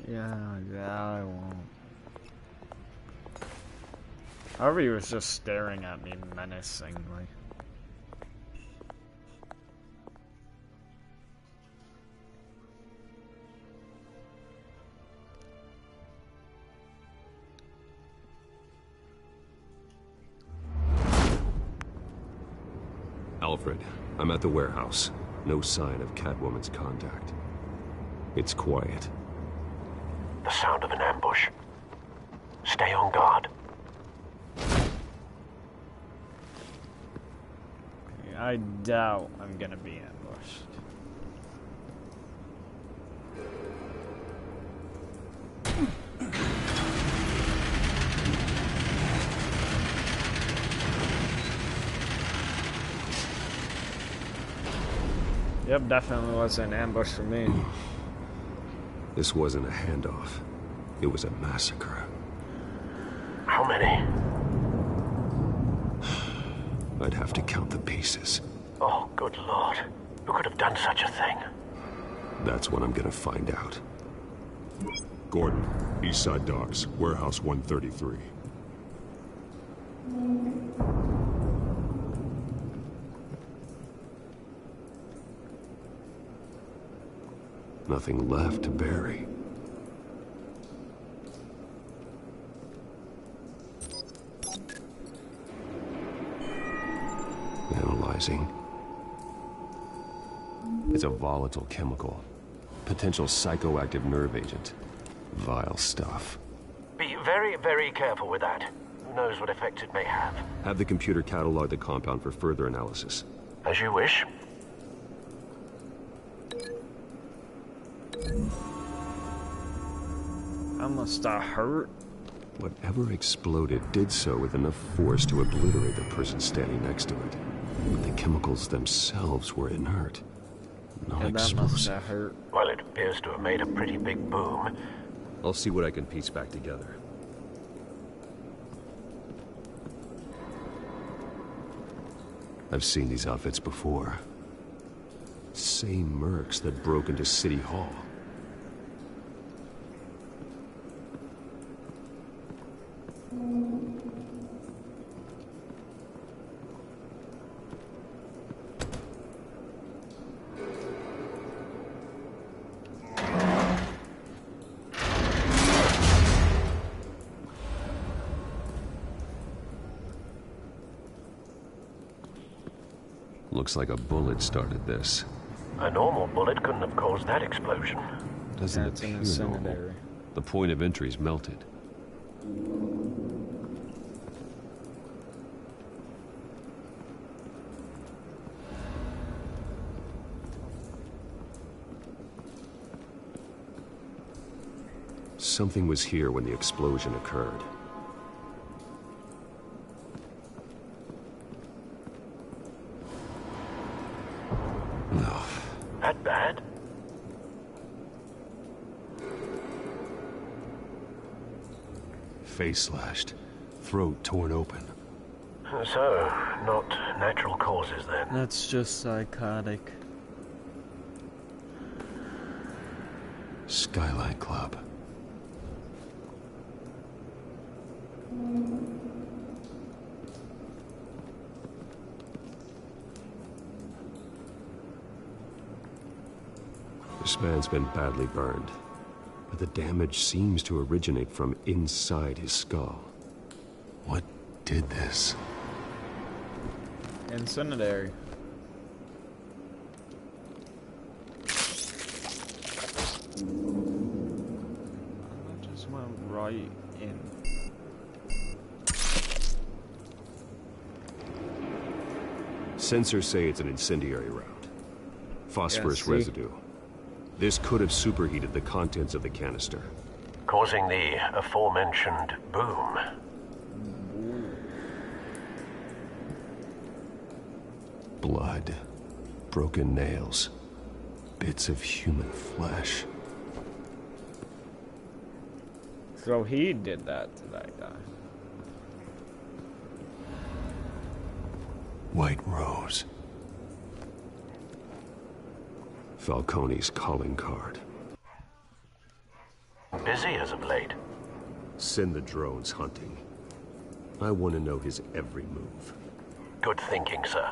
Yeah, I won't. Harvey was just staring at me menacingly. Alfred, I'm at the warehouse. No sign of Catwoman's contact. It's quiet. The sound of an ambush. Stay on guard. I doubt I'm gonna be ambushed. Yep, definitely was an ambush for me. This wasn't a handoff. It was a massacre. How many? I'd have to count the pieces. Oh, good Lord. Who could have done such a thing? That's what I'm gonna find out. Gordon, Eastside Docks, Warehouse 133. Nothing left to bury. Analyzing. It's a volatile chemical. Potential psychoactive nerve agent. Vile stuff. Be very, very careful with that. Who knows what effect it may have. Have the computer catalog the compound for further analysis. As you wish. I must have hurt. Whatever exploded did so with enough force to obliterate the person standing next to it. But the chemicals themselves were inert. Not And that must explosive. have hurt. Well, it appears to have made a pretty big boom. I'll see what I can piece back together. I've seen these outfits before. Same mercs that broke into City Hall. Looks like a bullet started this. A normal bullet couldn't have caused that explosion. Doesn't appear normal. The point of entry's melted. Something was here when the explosion occurred. No. That bad? Face slashed, throat torn open. So, not natural causes then? That's just psychotic. Skyline Club. This man's been badly burned, but the damage seems to originate from inside his skull. What did this? Incendiary. I just went right in. Sensors say it's an incendiary round. Phosphorus residue. This could have superheated the contents of the canister, causing the aforementioned boom. Blood, broken nails, bits of human flesh. So he did that to that guy. White Rose. Falcone's calling card. Busy as of late. Send the drones hunting. I want to know his every move. Good thinking, sir.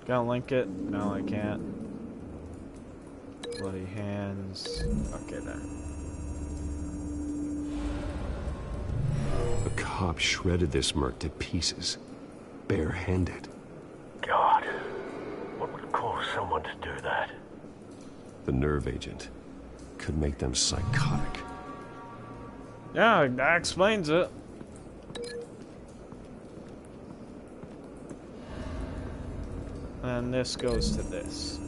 Can I link it? No, I can't. Bloody hands. Okay, there. A cop shredded this merc to pieces, barehanded. God, what would cause someone to do that? The nerve agent could make them psychotic. Yeah, that explains it. And this goes to this.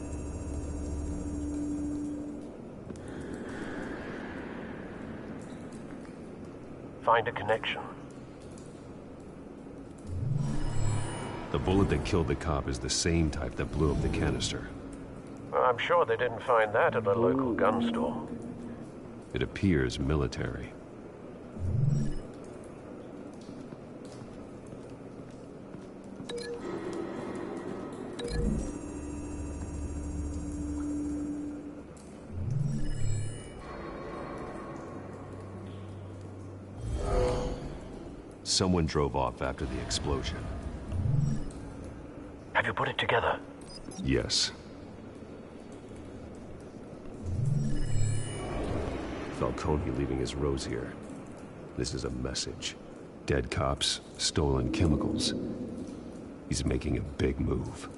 Find a connection. The bullet that killed the cop is the same type that blew up the canister. I'm sure they didn't find that at a local gun store. It appears military. Someone drove off after the explosion. Have you put it together? Yes. Falcone leaving his rose here. This is a message. Dead cops, stolen chemicals. He's making a big move.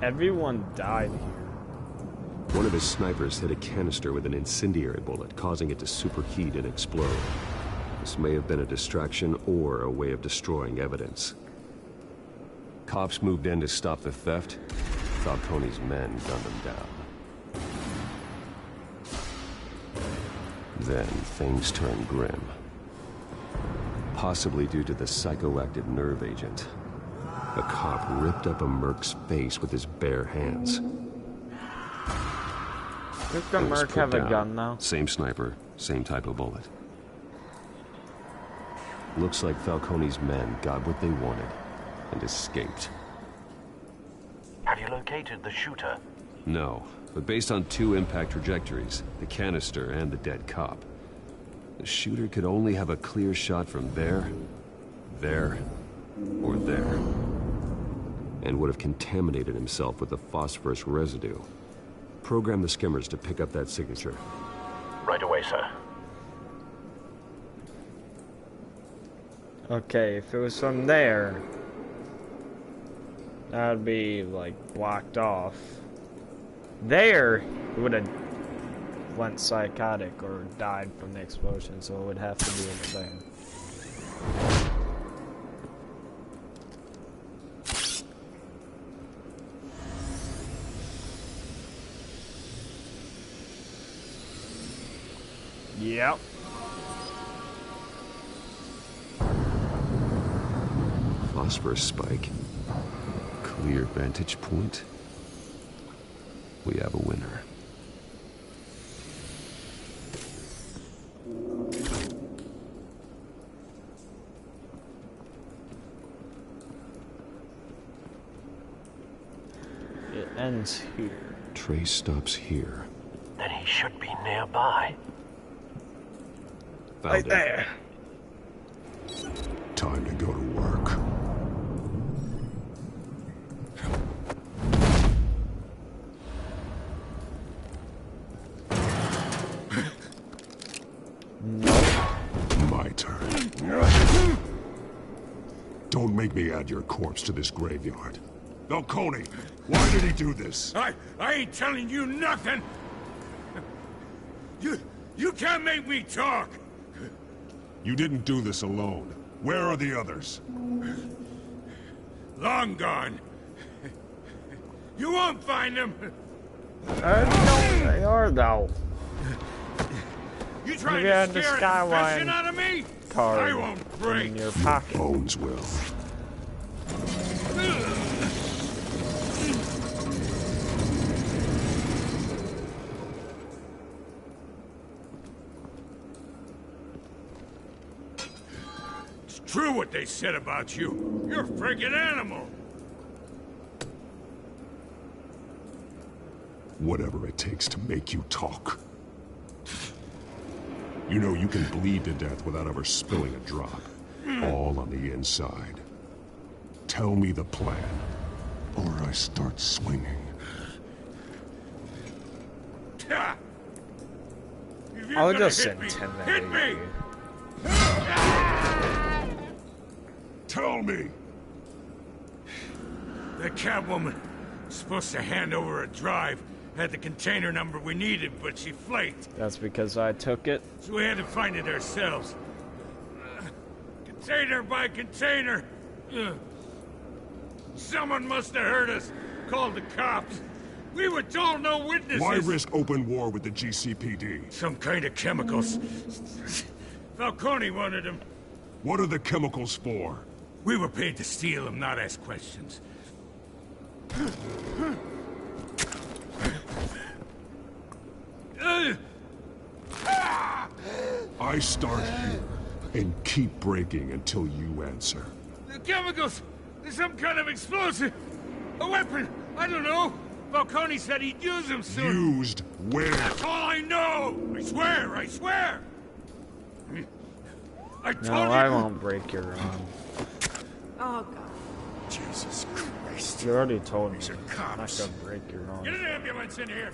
Everyone died here. One of his snipers hit a canister with an incendiary bullet, causing it to superheat and explode. This may have been a distraction or a way of destroying evidence. Cops moved in to stop the theft. Falcone's men gunned them down. Then things turned grim. possibly due to the psychoactive nerve agent. A cop ripped up a merc's face with his bare hands. Does the merc have a gun now? Same sniper, same type of bullet. Looks like Falcone's men got what they wanted and escaped. Have you located the shooter? No, but based on 2 impact trajectories, the canister and the dead cop, the shooter could only have a clear shot from there, or there, and would have contaminated himself with the phosphorus residue. Program the skimmers to pick up that signature. Right away, sir. Okay, if it was from there, that would be, like, blocked off. There, it would have went psychotic or died from the explosion, so it would have to be over there. Yep. Phosphorus spike. Clear vantage point. We have a winner. It ends here. Trace stops here. Then he should be nearby. Found right it. there. Time to go to work. My turn. Don't make me add your corpse to this graveyard. Falcone, why did he do this? I ain't telling you nothing! You can't make me talk! You didn't do this alone. Where are the others? Long gone. You won't find them! I don't know they are, though. You trying You got to the scare the Skyline fishing out of me? card I won't break. in your pocket. Bones will. It's true what they said about you. You're a freaking animal. Whatever it takes to make you talk. You know you can bleed to death without ever spilling a drop. All on the inside. Tell me the plan, or I start swinging. I'll just hit intimidate me. you. Tell me! The Catwoman was supposed to hand over a drive. Had the container number we needed, but she flaked. That's because I took it. So we had to find it ourselves. Container by container. Someone must have heard us. Called the cops. We were told no witnesses. Why risk open war with the GCPD? Some kind of chemicals. Falcone wanted them. What are the chemicals for? We were paid to steal them, not ask questions. I start here and keep breaking until you answer. The chemicals! There's some kind of explosive! A weapon! I don't know! Falcone said he'd use them soon! Used where? That's all I know! I swear! I swear! I told No, you! I won't break your arm. Oh, God. Jesus Christ. You already told me. These are I'm not cops. gonna break your arm. Get an ambulance in here!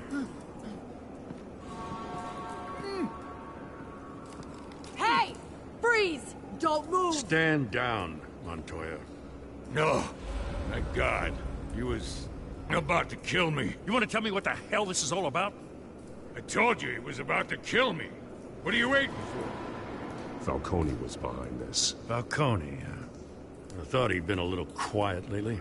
Hey! Freeze! Don't move! Stand down, Montoya. No. Thank God. He was about to kill me. You want to tell me what the hell this is all about? I told you he was about to kill me. What are you waiting for? Falcone was behind this. Falcone, I thought he'd been a little quiet lately.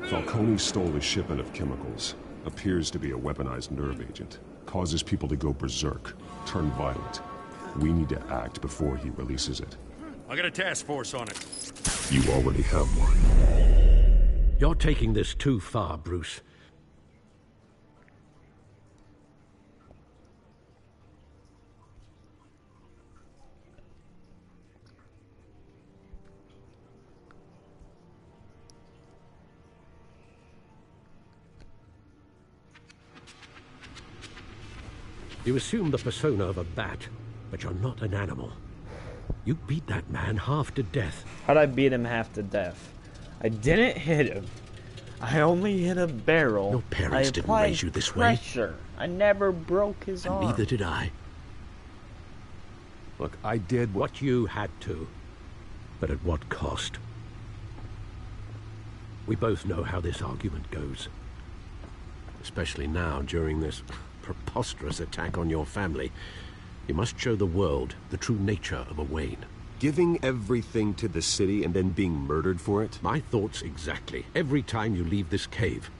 Falcone stole a shipment of chemicals. Appears to be a weaponized nerve agent. Causes people to go berserk, turn violent. We need to act before he releases it. I got a task force on it. You already have one. You're taking this too far, Bruce. You assume the persona of a bat, but you're not an animal. You beat that man half to death. How'd I beat him half to death? I didn't hit him. I only hit a barrel. Your parents didn't raise you this way. Pressure. I never broke his arm. Neither did I. Look, I did what you had to. But at what cost? We both know how this argument goes. Especially now, during this preposterous attack on your family. You must show the world the true nature of a Wayne. Giving everything to the city and then being murdered for it? My thoughts exactly. Every time you leave this cave.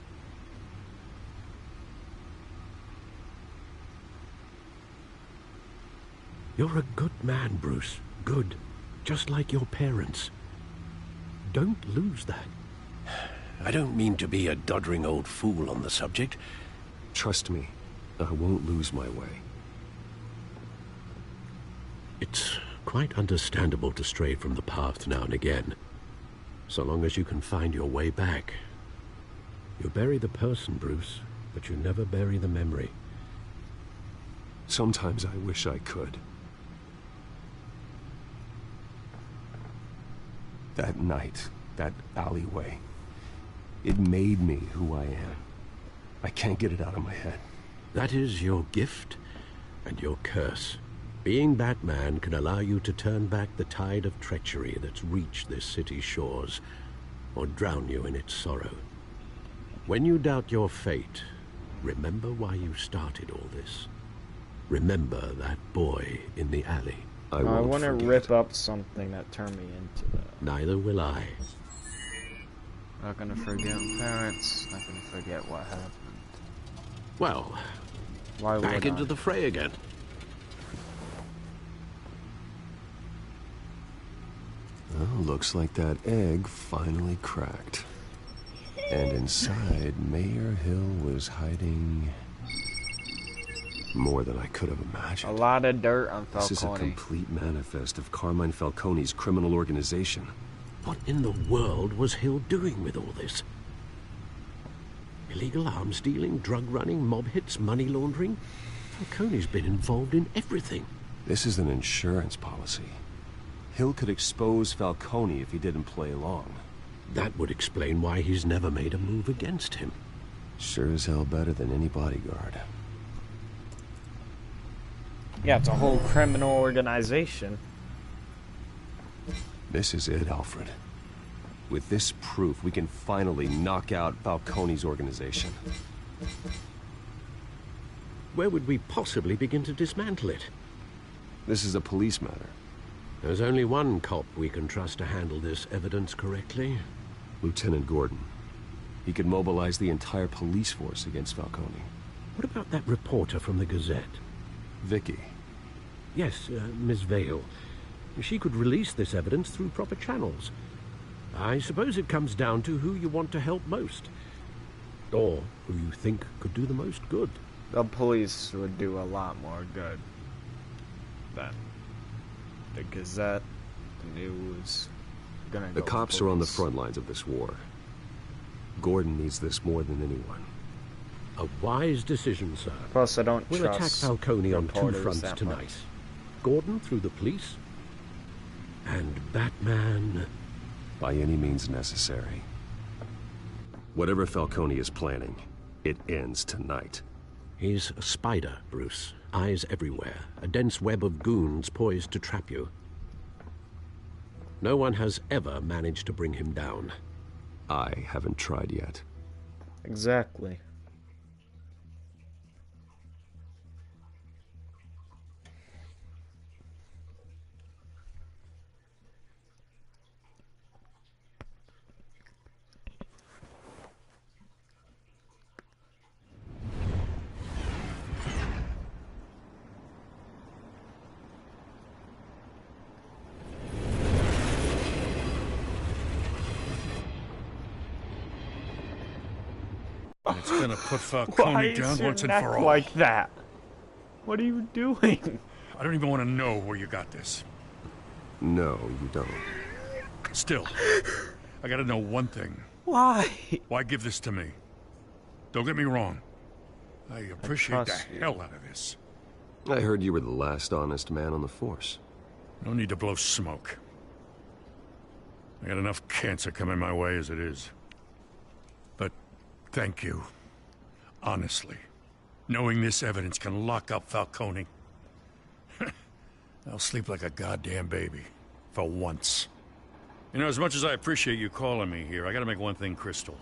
You're a good man, Bruce. Good. Just like your parents. Don't lose that. I don't mean to be a doddering old fool on the subject. Trust me, I won't lose my way. It's quite understandable to stray from the path now and again. So long as you can find your way back. You bury the person, Bruce, but you never bury the memory. Sometimes I wish I could. That night, that alleyway, it made me who I am. I can't get it out of my head. That is your gift and your curse. Being Batman can allow you to turn back the tide of treachery that's reached this city's shores, or drown you in its sorrow. When you doubt your fate, remember why you started all this. Remember that boy in the alley. I want to rip up something that turned me into that. Neither will I. Not gonna forget parents, not gonna forget what happened. Well, why would back into the fray again. Well, looks like that egg finally cracked. And inside, Mayor Hill was hiding more than I could have imagined. A lot of dirt on Falcone. This is a complete manifest of Carmine Falcone's criminal organization. What in the world was Hill doing with all this? Illegal arms dealing, drug running, mob hits, money laundering? Falcone's been involved in everything. This is an insurance policy. Hill could expose Falcone if he didn't play along. That would explain why he's never made a move against him. Sure as hell better than any bodyguard. Yeah, it's a whole criminal organization. This is it, Alfred. With this proof, we can finally knock out Falcone's organization. Where would we possibly begin to dismantle it? This is a police matter. There's only one cop we can trust to handle this evidence correctly. Lieutenant Gordon. He could mobilize the entire police force against Falcone. What about that reporter from the Gazette? Vicky. Yes, Miss Vale. She could release this evidence through proper channels. I suppose it comes down to who you want to help most. Or who you think could do the most good. The police would do a lot more good than the Gazette, the news. The cops are on the front lines of this war. Gordon needs this more than anyone. A wise decision, sir. Plus, I don't We'll attack Falcone on two fronts tonight. Gordon through the police, and Batman... by any means necessary. Whatever Falcone is planning, it ends tonight. He's a spider, Bruce. Eyes everywhere. A dense web of goons poised to trap you. No one has ever managed to bring him down. I haven't tried yet. Exactly. it's gonna put Why Falcone is down your once and neck for all. like that? What are you doing? I don't even want to know where you got this. No, you don't. Still, I gotta know one thing. Why? Why give this to me? Don't get me wrong. I appreciate the hell out of this. I heard you were the last honest man on the force. No need to blow smoke. I got enough cancer coming my way as it is. But thank you. Honestly. Knowing this evidence can lock up Falcone. I'll sleep like a goddamn baby. For once. You know, as much as I appreciate you calling me here, I gotta make one thing crystal.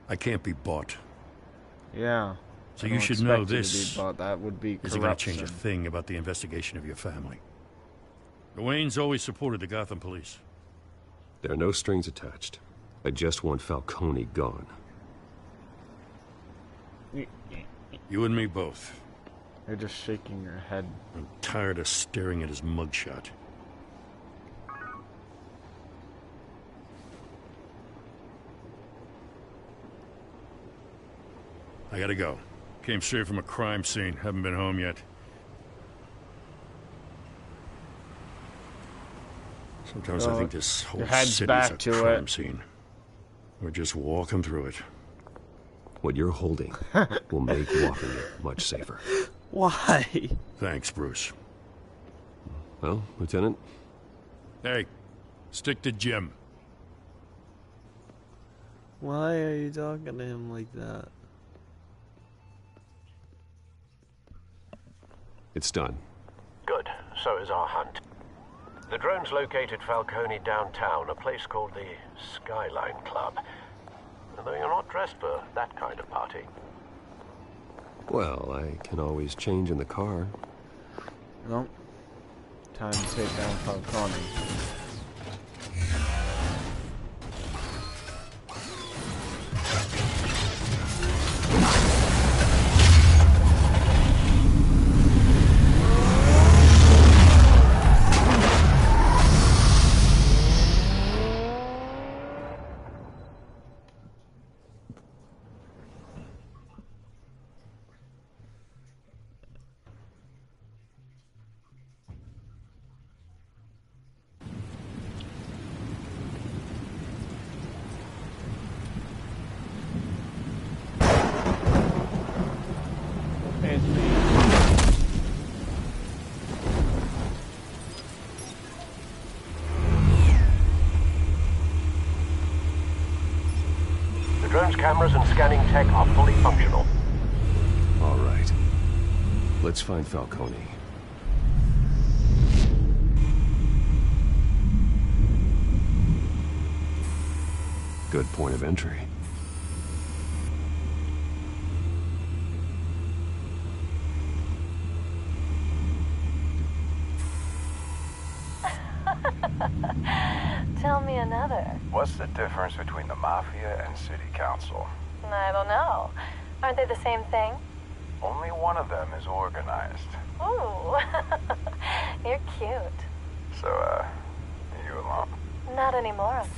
I can't be bought. Yeah. So you should know this this that would be isn't going to change a thing about the investigation of your family. The Waynes always supported the Gotham police. There are no strings attached. I just want Falcone gone. You and me both. You're just shaking your head. I'm tired of staring at his mugshot. I gotta go. Came straight from a crime scene. Haven't been home yet. Sometimes I think this whole city's a crime scene. We're just walking through it. What you're holding will make walking it much safer. Why? Thanks, Bruce. Well, Lieutenant? Hey, stick to Jim. Why are you talking to him like that? It's done. Good. So is our hunt. The drones located Falcone downtown, a place called the Skyline Club. Although you're not dressed for that kind of party. Well, I can always change in the car. Well, time to take down Falcone. Drone's cameras and scanning tech are fully functional. All right. Let's find Falcone. Good point of entry. Tell me another. What's the difference between the Mafia and City Council? I don't know. Aren't they the same thing? Only one of them is organized. Ooh, you're cute. So, are you alone? Not anymore, I'm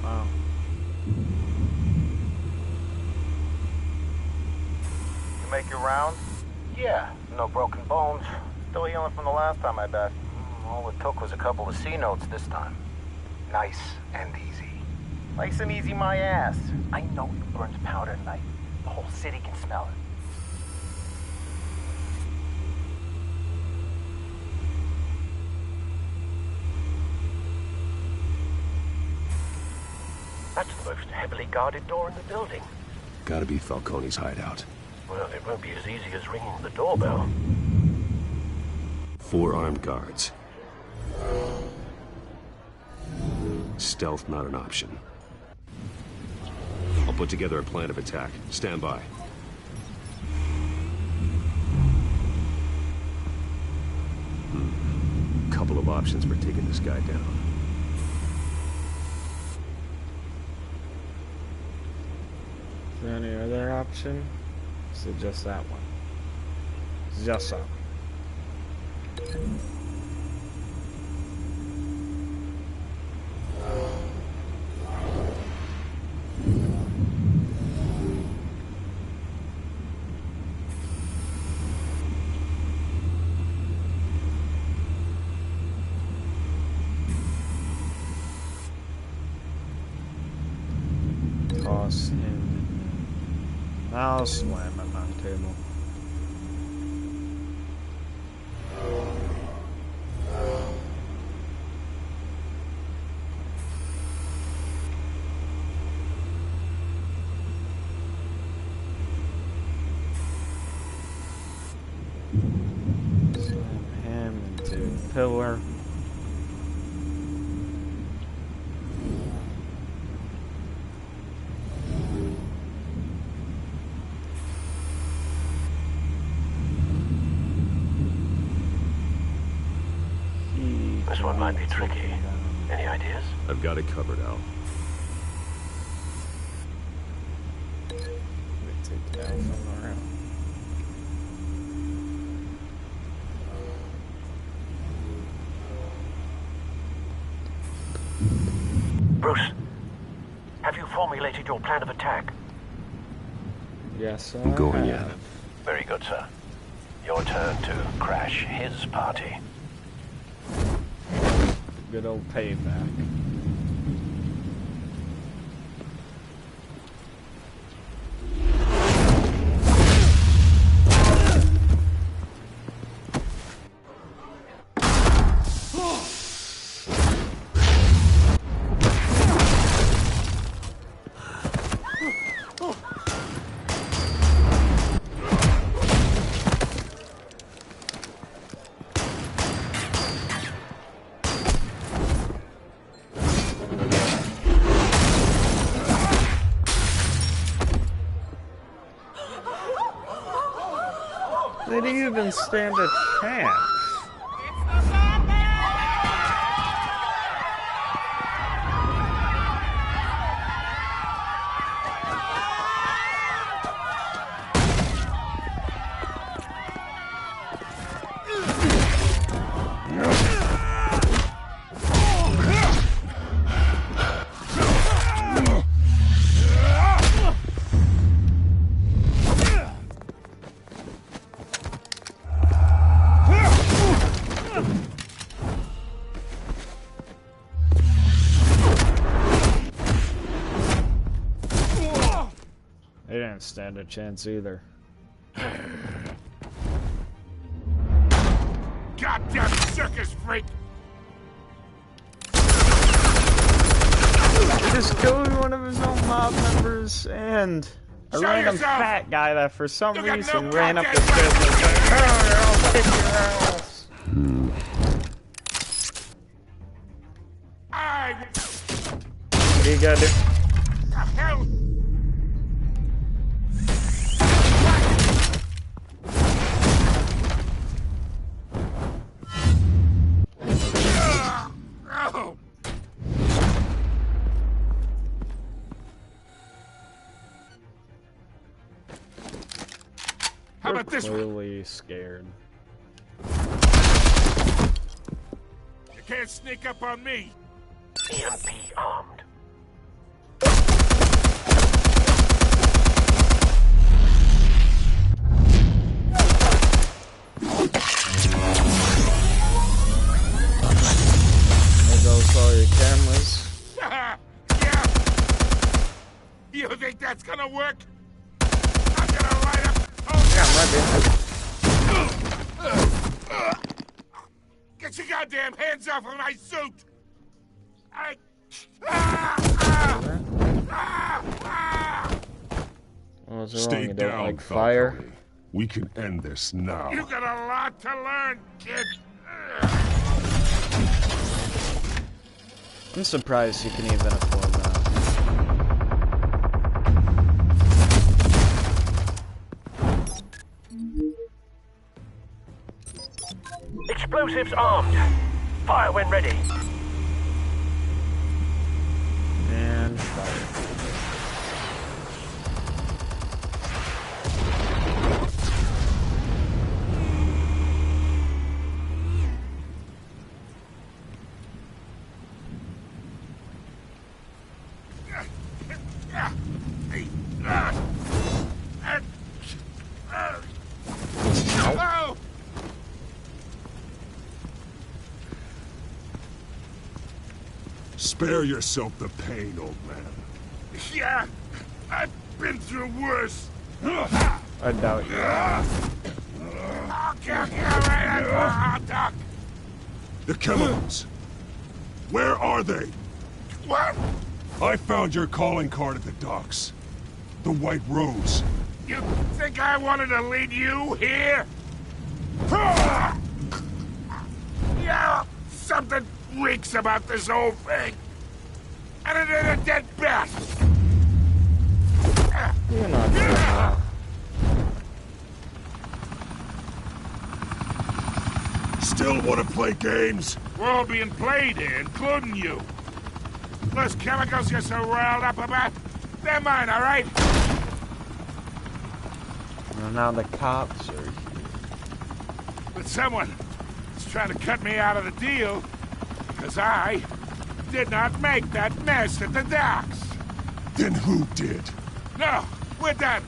not. Wow. You make your rounds? Yeah, no broken bones. Still healing from the last time, I bet. All it took was a couple of C notes this time. Nice and easy. Nice and easy, my ass. I know you burned powder tonight. The whole city can smell it. That's the most heavily guarded door in the building. Gotta be Falcone's hideout. Well, it won't be as easy as ringing the doorbell. 4 armed guards. Stealth not an option. I'll put together a plan of attack. Stand by. Couple of options for taking this guy down. Is there any other option? Is it just that one? It's just that one. toss in. I'll slam him on the table. Slam him into the pillar. This one might be tricky. Any ideas? I've got it covered, Al. Take that from around. Bruce, have you formulated your plan of attack? Yes, I'm going in. Very good, sir. Your turn to crash his party. Good old payback. Did he even stand a chance? They didn't stand a chance either. Goddamn circus freak! He just killed one of his own mob members and a random fat guy that for some reason ran up the stairs and was like, "Oh, I'll kick your ass." What do you gotta do? Hell! How about this one? Clearly scared. You can't sneak up on me. EMP armed. There goes all your cameras. Yeah. You think that's gonna work? I'm gonna light up. Get your goddamn hands off of my suit! What's wrong? Stay You don't down, like fire? Falcone. We can end this now. You got a lot to learn, kid. I'm surprised you can even afford that. Explosives armed. Fire when ready. And fire. Oh! Spare yourself the pain, old man. Yeah, I've been through worse. I doubt you. I'll kill you right at the hot dog. The chemicals. Where are they? What? I found your calling card at the docks. The White Rose. You think I wanted to lead you here? Yeah, something reeks about this whole thing. And it is a dead bat. You're not doing that. Still want to play games? We're all being played here, including you. Those chemicals you're so riled up about, they're mine, all right? Well, now the cops are here. But someone is trying to cut me out of the deal because I did not make that mess at the docks. Then who did? No, we're done.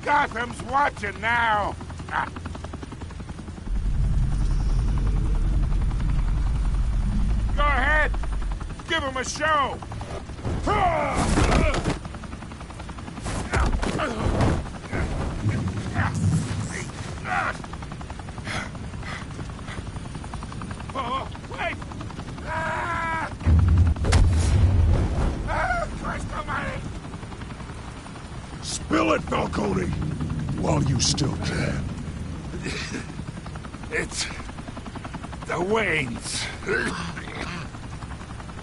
Gotham's watching now. Go ahead. Give him a show. Oh, wait. Christ almighty. Spill it, Falcone! While you still can. It's the Waynes.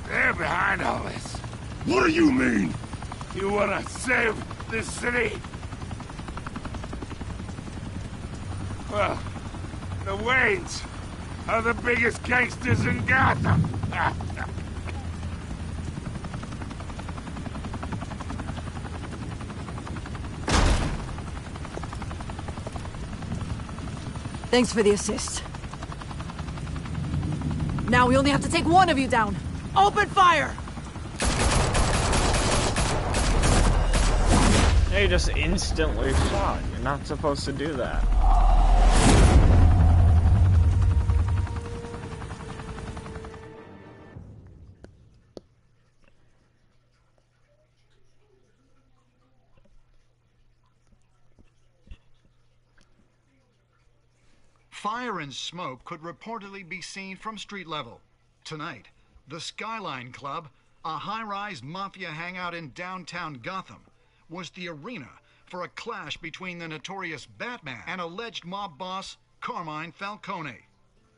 They're behind all this. What do you mean? You wanna save this city? Well, the Waynes are the biggest gangsters in Gotham. Thanks for the assist. Now we only have to take one of you down. Open fire! They just instantly shot. You're not supposed to do that. Fire and smoke could reportedly be seen from street level. Tonight, the Skyline Club, a high-rise mafia hangout in downtown Gotham, was the arena for a clash between the notorious Batman and alleged mob boss Carmine Falcone,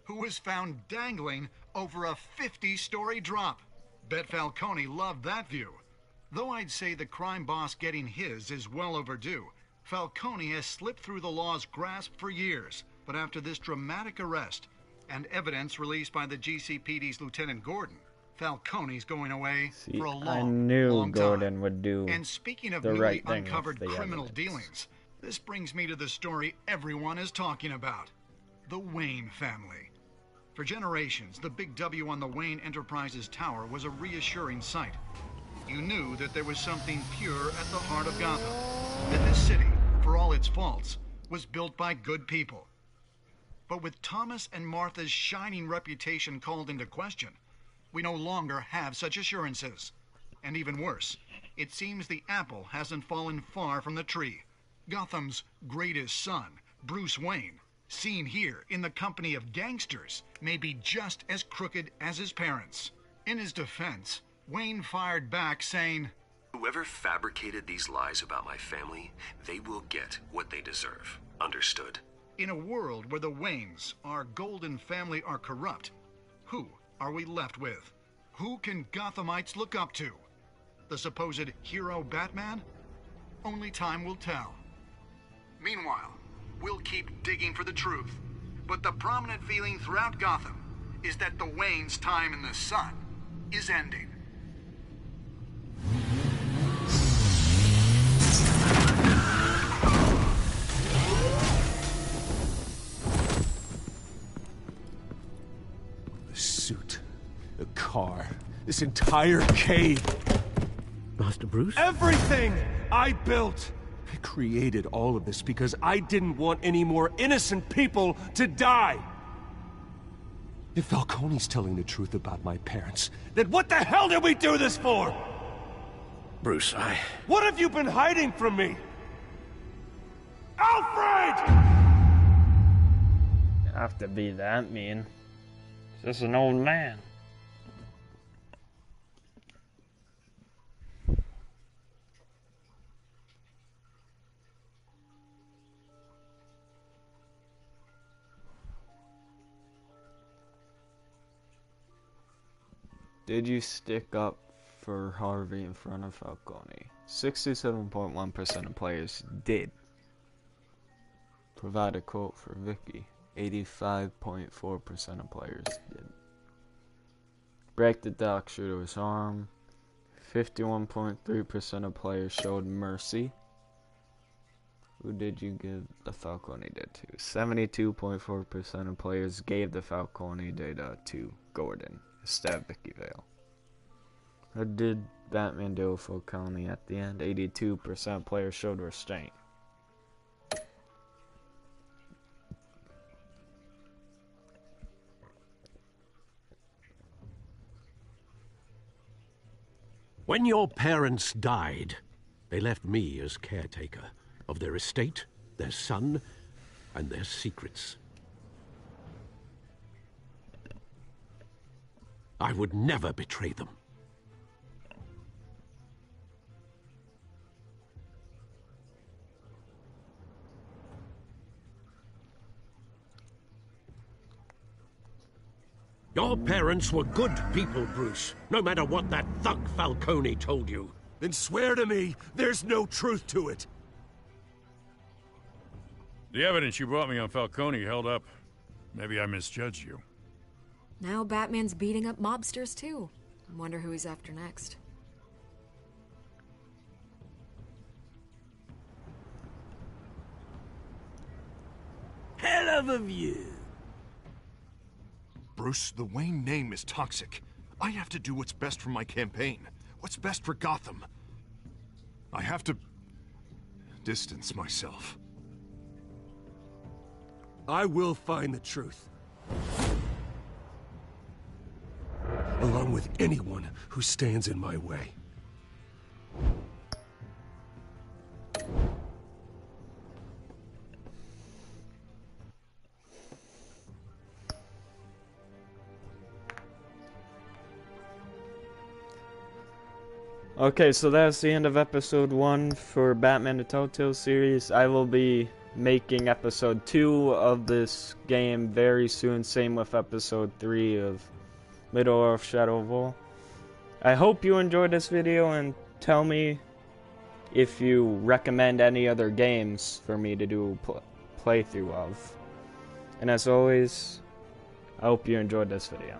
who was found dangling over a 50-story drop. Bet Falcone loved that view. Though I'd say the crime boss getting his is well overdue, Falcone has slipped through the law's grasp for years. But after this dramatic arrest and evidence released by the GCPD's Lieutenant Gordon, Falcone's going away for a long Gordon time. would do And speaking of the newly right thing uncovered with the criminal evidence. dealings, this brings me to the story everyone is talking about: the Wayne family. For generations, the big W on the Wayne Enterprises Tower was a reassuring sight. You knew that there was something pure at the heart of Gotham, that this city, for all its faults, was built by good people. But with Thomas and Martha's shining reputation called into question, we no longer have such assurances. And even worse, it seems the apple hasn't fallen far from the tree. Gotham's greatest son, Bruce Wayne, seen here in the company of gangsters, may be just as crooked as his parents. In his defense, Wayne fired back saying, "Whoever fabricated these lies about my family, they will get what they deserve. Understood?" In a world where the Waynes, our golden family, are corrupt, who are we left with? Who can Gothamites look up to? The supposed hero Batman? Only time will tell. Meanwhile, we'll keep digging for the truth. But the prominent feeling throughout Gotham is that the Waynes' time in the sun is ending. The suit, the car, this entire cave. Master Bruce? Everything I built! I created all of this because I didn't want any more innocent people to die! If Falcone's telling the truth about my parents, then what the hell did we do this for? Bruce, What have you been hiding from me? Alfred! You have to be that mean. He's just an old man. Did you stick up for Harvey in front of Falcone? 67.1% of players did. Provide a quote for Vicky. 85.4% of players did. Break the doctor to his arm. 51.3% of players showed mercy. Who did you give the Falcone dead to? 72.4% of players gave the Falcone data to Gordon instead of Vicky Vale. Or did Batman do Falcone at the end? 82% of players showed restraint. When your parents died, they left me as caretaker of their estate, their son, and their secrets. I would never betray them. Your parents were good people, Bruce, no matter what that thug Falcone told you. Then swear to me there's no truth to it. The evidence you brought me on Falcone held up. Maybe I misjudged you. Now Batman's beating up mobsters, too. I wonder who he's after next. Hell of a view. Bruce, the Wayne name is toxic. I have to do what's best for my campaign. What's best for Gotham. I have to distance myself. I will find the truth. Along with anyone who stands in my way. Okay, so that's the end of episode 1 for Batman the Telltale series. I will be making episode 2 of this game very soon. Same with episode 3 of Middle-earth: Shadow of War. I hope you enjoyed this video, and tell me if you recommend any other games for me to do playthrough of. And as always, I hope you enjoyed this video.